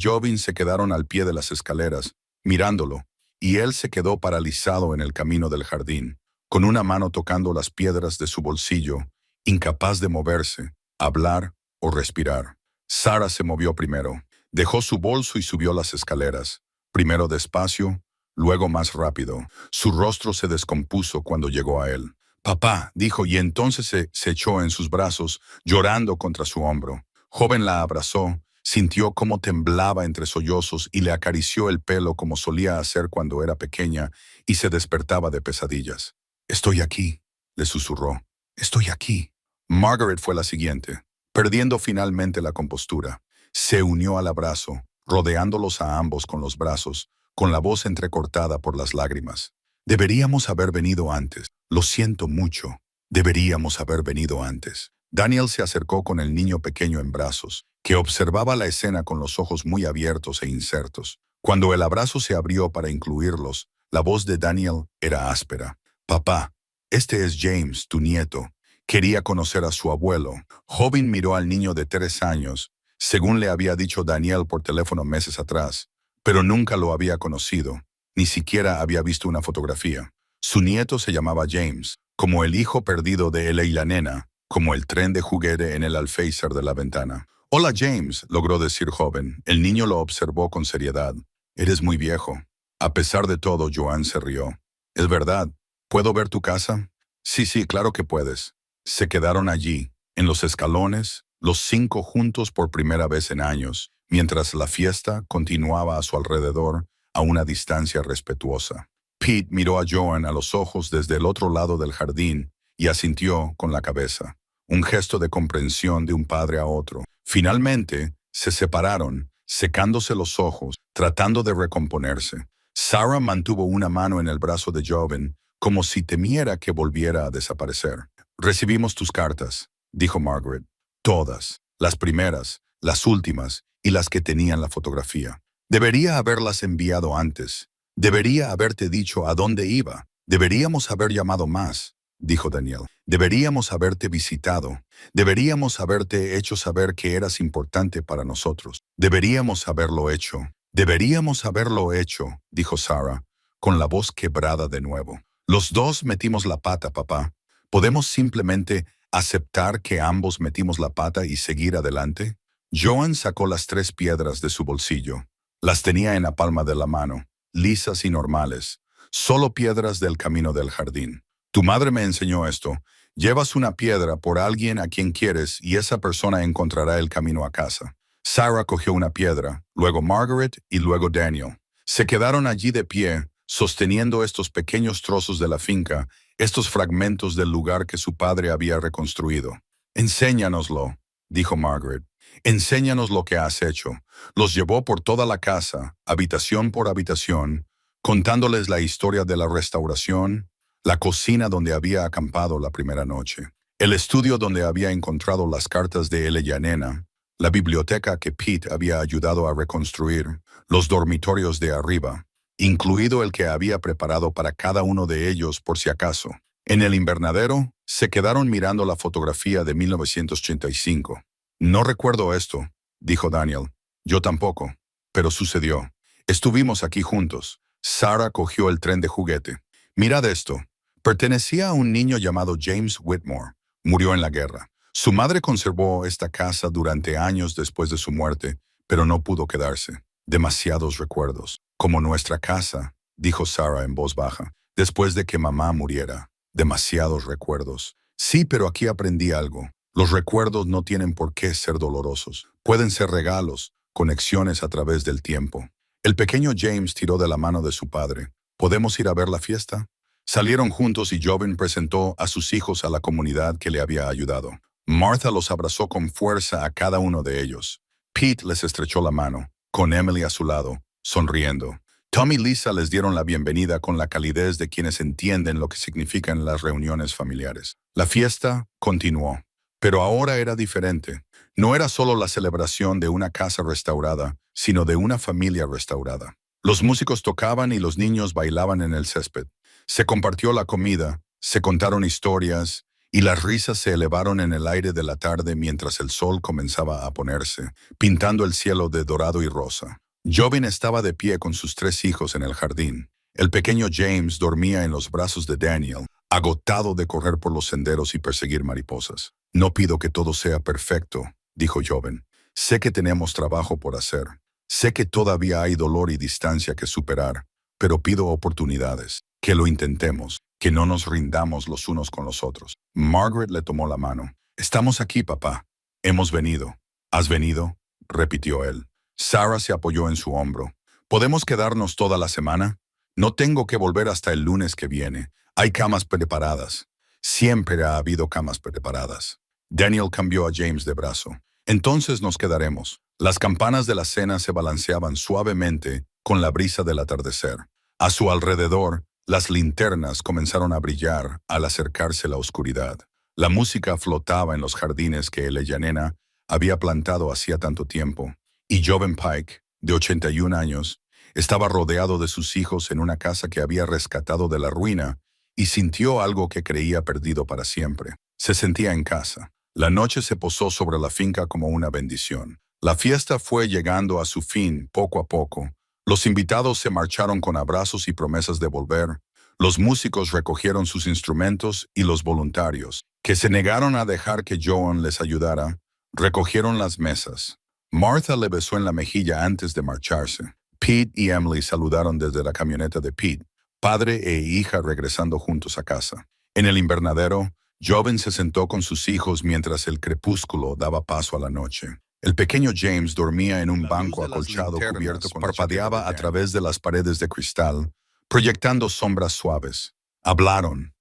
Jovin se quedaron al pie de las escaleras, mirándolo, y él se quedó paralizado en el camino del jardín, con una mano tocando las piedras de su bolsillo, incapaz de moverse, hablar o respirar. Sarah se movió primero. Dejó su bolso y subió las escaleras, primero despacio, luego más rápido. Su rostro se descompuso cuando llegó a él. «Papá», dijo, y entonces se echó en sus brazos, llorando contra su hombro. Joven la abrazó, sintió cómo temblaba entre sollozos y le acarició el pelo como solía hacer cuando era pequeña y se despertaba de pesadillas. «Estoy aquí», le susurró. «Estoy aquí». Margaret fue la siguiente, perdiendo finalmente la compostura. Se unió al abrazo, rodeándolos a ambos con los brazos, con la voz entrecortada por las lágrimas. «Deberíamos haber venido antes. Lo siento mucho. Deberíamos haber venido antes». Daniel se acercó con el niño pequeño en brazos, que observaba la escena con los ojos muy abiertos e incertos. Cuando el abrazo se abrió para incluirlos, la voz de Daniel era áspera. «Papá, este es James, tu nieto. Quería conocer a su abuelo». Joven miró al niño de 3 años, según le había dicho Daniel por teléfono meses atrás, pero nunca lo había conocido, ni siquiera había visto una fotografía. Su nieto se llamaba James, como el hijo perdido de él y la nena, como el tren de juguete en el alféizar de la ventana. «Hola, James», logró decir joven. El niño lo observó con seriedad. «Eres muy viejo». A pesar de todo, Joan se rió. «Es verdad. ¿Puedo ver tu casa?» Sí, claro que puedes». Se quedaron allí, en los escalones, los 5 juntos por primera vez en años, mientras la fiesta continuaba a su alrededor a una distancia respetuosa. Pete miró a Joan a los ojos desde el otro lado del jardín y asintió con la cabeza, un gesto de comprensión de un padre a otro. Finalmente, se separaron, secándose los ojos, tratando de recomponerse. Sarah mantuvo una mano en el brazo de Joven, como si temiera que volviera a desaparecer. «Recibimos tus cartas», dijo Margaret. «Todas, las primeras, las últimas y las que tenían la fotografía. Debería haberlas enviado antes. Debería haberte dicho a dónde iba. Deberíamos haber llamado más», dijo Daniel. «Deberíamos haberte visitado. Deberíamos haberte hecho saber que eras importante para nosotros. Deberíamos haberlo hecho. Deberíamos haberlo hecho», dijo Sarah, con la voz quebrada de nuevo. «Los dos metimos la pata, papá. ¿Podemos simplemente aceptar que ambos metimos la pata y seguir adelante?» Joan sacó las 3 piedras de su bolsillo. Las tenía en la palma de la mano, lisas y normales, solo piedras del camino del jardín. «Tu madre me enseñó esto. Llevas una piedra por alguien a quien quieres y esa persona encontrará el camino a casa». Sarah cogió una piedra, luego Margaret y luego Daniel. Se quedaron allí de pie, sosteniendo estos pequeños trozos de la finca, estos fragmentos del lugar que su padre había reconstruido. «Enséñanoslo», dijo Margaret. «Enséñanos lo que has hecho». Los llevó por toda la casa, habitación por habitación, contándoles la historia de la restauración, la cocina donde había acampado la primera noche, el estudio donde había encontrado las cartas de él y la nena, la biblioteca que Pete había ayudado a reconstruir, los dormitorios de arriba, incluido el que había preparado para cada uno de ellos por si acaso. En el invernadero, se quedaron mirando la fotografía de 1985. «No recuerdo esto», dijo Daniel. «Yo tampoco, pero sucedió. Estuvimos aquí juntos». Sarah cogió el tren de juguete. «Mirad esto. Pertenecía a un niño llamado James Whitmore. Murió en la guerra. Su madre conservó esta casa durante años después de su muerte, pero no pudo quedarse. Demasiados recuerdos. Como nuestra casa», dijo Sarah en voz baja, «después de que mamá muriera. Demasiados recuerdos». «Sí, pero aquí aprendí algo. Los recuerdos no tienen por qué ser dolorosos. Pueden ser regalos, conexiones a través del tiempo». El pequeño James tiró de la mano de su padre. «¿Podemos ir a ver la fiesta?» Salieron juntos y Joven presentó a sus hijos a la comunidad que le había ayudado. Martha los abrazó con fuerza a cada uno de ellos. Pete les estrechó la mano, con Emily a su lado, sonriendo. Tom y Lisa les dieron la bienvenida con la calidez de quienes entienden lo que significan las reuniones familiares. La fiesta continuó, pero ahora era diferente. No era solo la celebración de una casa restaurada, sino de una familia restaurada. Los músicos tocaban y los niños bailaban en el césped. Se compartió la comida, se contaron historias, y las risas se elevaron en el aire de la tarde mientras el sol comenzaba a ponerse, pintando el cielo de dorado y rosa. Joven estaba de pie con sus 3 hijos en el jardín. El pequeño James dormía en los brazos de Daniel, agotado de correr por los senderos y perseguir mariposas. «No pido que todo sea perfecto», dijo Joven. «Sé que tenemos trabajo por hacer. Sé que todavía hay dolor y distancia que superar, pero pido oportunidades, que lo intentemos, que no nos rindamos los unos con los otros». Margaret le tomó la mano. «Estamos aquí, papá. Hemos venido». «¿Has venido?», repitió él. Sarah se apoyó en su hombro. «¿Podemos quedarnos toda la semana? No tengo que volver hasta el lunes que viene. Hay camas preparadas. Siempre ha habido camas preparadas». Daniel cambió a James de brazo. «Entonces nos quedaremos». Las campanas de la cena se balanceaban suavemente con la brisa del atardecer. A su alrededor, las linternas comenzaron a brillar al acercarse la oscuridad. La música flotaba en los jardines que el Ellanena había plantado hacía tanto tiempo, y Joven Pike, de 81 años, estaba rodeado de sus hijos en una casa que había rescatado de la ruina y sintió algo que creía perdido para siempre. Se sentía en casa. La noche se posó sobre la finca como una bendición. La fiesta fue llegando a su fin poco a poco. Los invitados se marcharon con abrazos y promesas de volver. Los músicos recogieron sus instrumentos y los voluntarios, que se negaron a dejar que Joan les ayudara, recogieron las mesas. Martha le besó en la mejilla antes de marcharse. Pete y Emily saludaron desde la camioneta de Pete, padre e hija regresando juntos a casa. En el invernadero, Joven se sentó con sus hijos mientras el crepúsculo daba paso a la noche. El pequeño James dormía en un banco acolchado cubierto con parpadeaba a través de las paredes de cristal, proyectando sombras suaves. Hablaron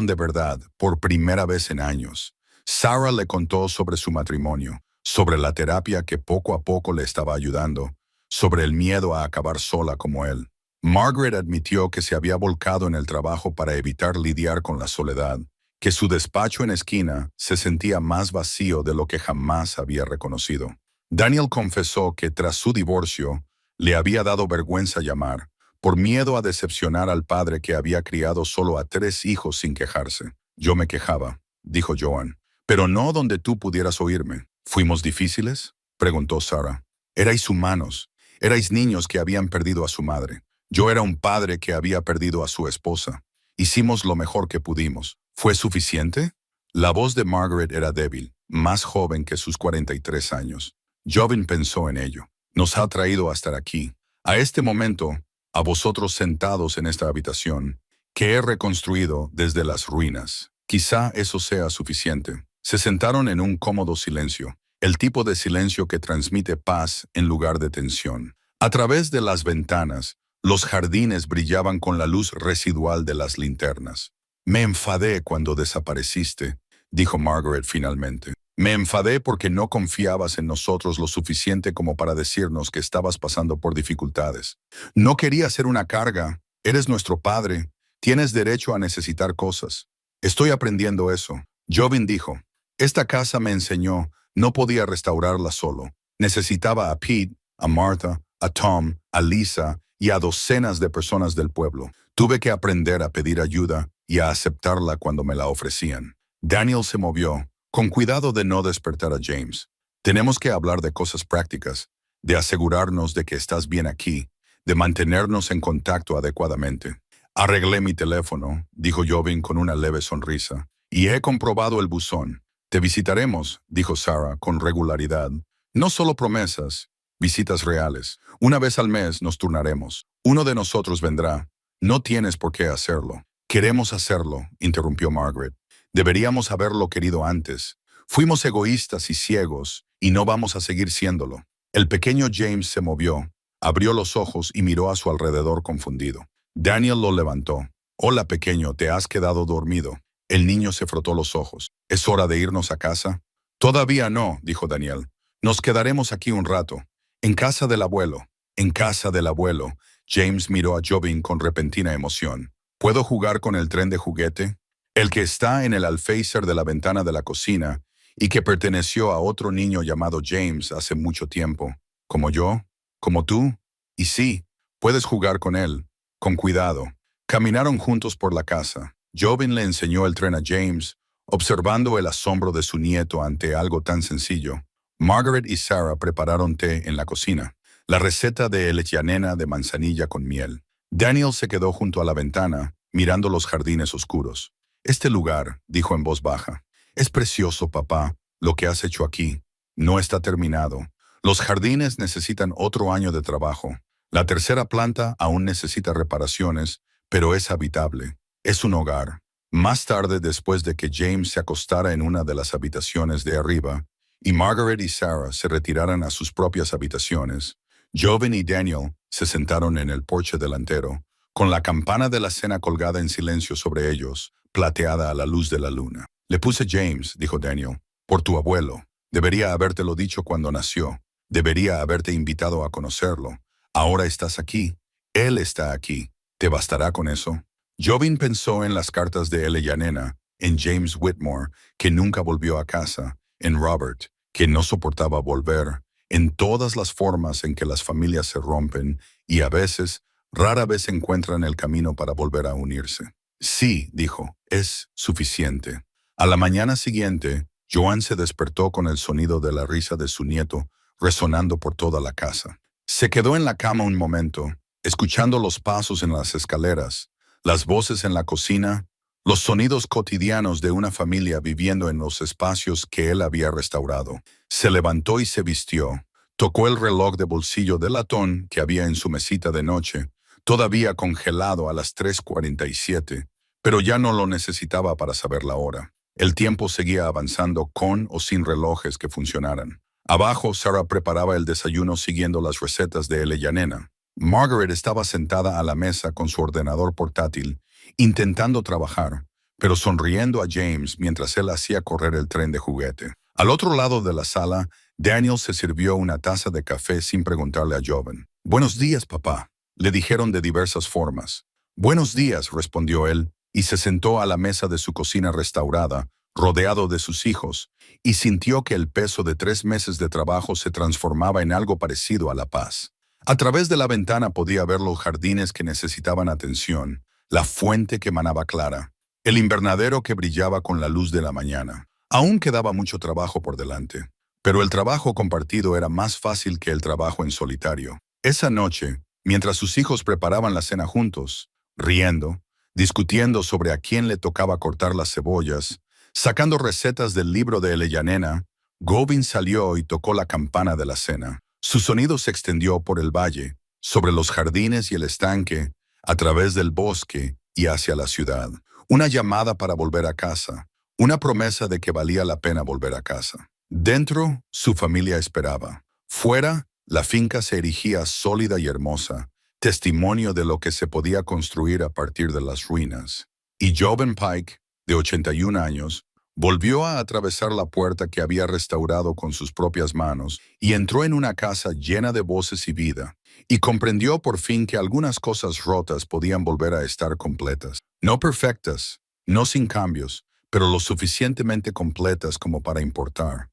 de verdad, por primera vez en años. Sarah le contó sobre su matrimonio, sobre la terapia que poco a poco le estaba ayudando, sobre el miedo a acabar sola como él. Margaret admitió que se había volcado en el trabajo para evitar lidiar con la soledad, que su despacho en esquina se sentía más vacío de lo que jamás había reconocido. Daniel confesó que tras su divorcio le había dado vergüenza llamar, por miedo a decepcionar al padre que había criado solo a 3 hijos sin quejarse. Yo me quejaba, dijo Joan, pero no donde tú pudieras oírme. ¿Fuimos difíciles?, preguntó Sarah. Erais humanos, erais niños que habían perdido a su madre. Yo era un padre que había perdido a su esposa. Hicimos lo mejor que pudimos. ¿Fue suficiente? La voz de Margaret era débil, más joven que sus 43 años. Joven pensó en ello. Nos ha traído hasta aquí, a este momento, a vosotros sentados en esta habitación, que he reconstruido desde las ruinas. Quizá eso sea suficiente. Se sentaron en un cómodo silencio, el tipo de silencio que transmite paz en lugar de tensión. A través de las ventanas, los jardines brillaban con la luz residual de las linternas. Me enfadé cuando desapareciste, dijo Margaret finalmente. Me enfadé porque no confiabas en nosotros lo suficiente como para decirnos que estabas pasando por dificultades. No quería ser una carga. Eres nuestro padre. Tienes derecho a necesitar cosas. Estoy aprendiendo eso. Joven dijo, esta casa me enseñó, no podía restaurarla solo. Necesitaba a Pete, a Martha, a Tom, a Lisa y a docenas de personas del pueblo. Tuve que aprender a pedir ayuda y a aceptarla cuando me la ofrecían. Daniel se movió, con cuidado de no despertar a James. Tenemos que hablar de cosas prácticas, de asegurarnos de que estás bien aquí, de mantenernos en contacto adecuadamente. Arreglé mi teléfono, dijo Joven con una leve sonrisa, y he comprobado el buzón. Te visitaremos, dijo Sarah con regularidad. No solo promesas, visitas reales. Una vez al mes nos turnaremos. Uno de nosotros vendrá. No tienes por qué hacerlo. Queremos hacerlo, interrumpió Margaret. Deberíamos haberlo querido antes. Fuimos egoístas y ciegos, y no vamos a seguir siéndolo. El pequeño James se movió, abrió los ojos y miró a su alrededor confundido. Daniel lo levantó. Hola, pequeño, ¿te has quedado dormido? El niño se frotó los ojos. ¿Es hora de irnos a casa? Todavía no, dijo Daniel. Nos quedaremos aquí un rato. En casa del abuelo. En casa del abuelo. James miró a Joven con repentina emoción. ¿Puedo jugar con el tren de juguete? El que está en el alféizar de la ventana de la cocina y que perteneció a otro niño llamado James hace mucho tiempo. Como yo, como tú. Y sí, puedes jugar con él. Con cuidado. Caminaron juntos por la casa. Joven le enseñó el tren a James, observando el asombro de su nieto ante algo tan sencillo. Margaret y Sarah prepararon té en la cocina. La receta de lechyanena de manzanilla con miel. Daniel se quedó junto a la ventana, mirando los jardines oscuros. Este lugar, dijo en voz baja, es precioso, papá, lo que has hecho aquí. No está terminado. Los jardines necesitan otro año de trabajo. La tercera planta aún necesita reparaciones, pero es habitable. Es un hogar. Más tarde, después de que James se acostara en una de las habitaciones de arriba, y Margaret y Sarah se retiraran a sus propias habitaciones, Joven y Daniel se sentaron en el porche delantero, con la campana de la cena colgada en silencio sobre ellos, plateada a la luz de la luna. Le puse James, dijo Daniel, por tu abuelo. Debería habértelo dicho cuando nació. Debería haberte invitado a conocerlo. Ahora estás aquí. Él está aquí. ¿Te bastará con eso? Joven pensó en las cartas de Lechyanena, en James Whitmore, que nunca volvió a casa, en Robert, que no soportaba volver, en todas las formas en que las familias se rompen y a veces, rara vez encuentran el camino para volver a unirse. Sí, dijo, es suficiente. A la mañana siguiente, Joan se despertó con el sonido de la risa de su nieto, resonando por toda la casa. Se quedó en la cama un momento, escuchando los pasos en las escaleras, las voces en la cocina, los sonidos cotidianos de una familia viviendo en los espacios que él había restaurado. Se levantó y se vistió. Tocó el reloj de bolsillo de latón que había en su mesita de noche, todavía congelado a las 3:47, pero ya no lo necesitaba para saber la hora. El tiempo seguía avanzando con o sin relojes que funcionaran. Abajo, Sarah preparaba el desayuno siguiendo las recetas de Elena. Margaret estaba sentada a la mesa con su ordenador portátil, intentando trabajar, pero sonriendo a James mientras él hacía correr el tren de juguete. Al otro lado de la sala, Daniel se sirvió una taza de café sin preguntarle a Joven. «Buenos días, papá», le dijeron de diversas formas. «Buenos días», respondió él, y se sentó a la mesa de su cocina restaurada, rodeado de sus hijos, y sintió que el peso de 3 meses de trabajo se transformaba en algo parecido a la paz. A través de la ventana podía ver los jardines que necesitaban atención, la fuente que manaba clara, el invernadero que brillaba con la luz de la mañana. Aún quedaba mucho trabajo por delante, pero el trabajo compartido era más fácil que el trabajo en solitario. Esa noche, mientras sus hijos preparaban la cena juntos, riendo, discutiendo sobre a quién le tocaba cortar las cebollas, sacando recetas del libro de Elena, Govind salió y tocó la campana de la cena. Su sonido se extendió por el valle, sobre los jardines y el estanque, a través del bosque y hacia la ciudad. Una llamada para volver a casa, una promesa de que valía la pena volver a casa. Dentro, su familia esperaba. Fuera, la finca se erigía sólida y hermosa, testimonio de lo que se podía construir a partir de las ruinas. Y Joven Pike, de 81 años, volvió a atravesar la puerta que había restaurado con sus propias manos y entró en una casa llena de voces y vida, y comprendió por fin que algunas cosas rotas podían volver a estar completas. No perfectas, no sin cambios, pero lo suficientemente completas como para importar.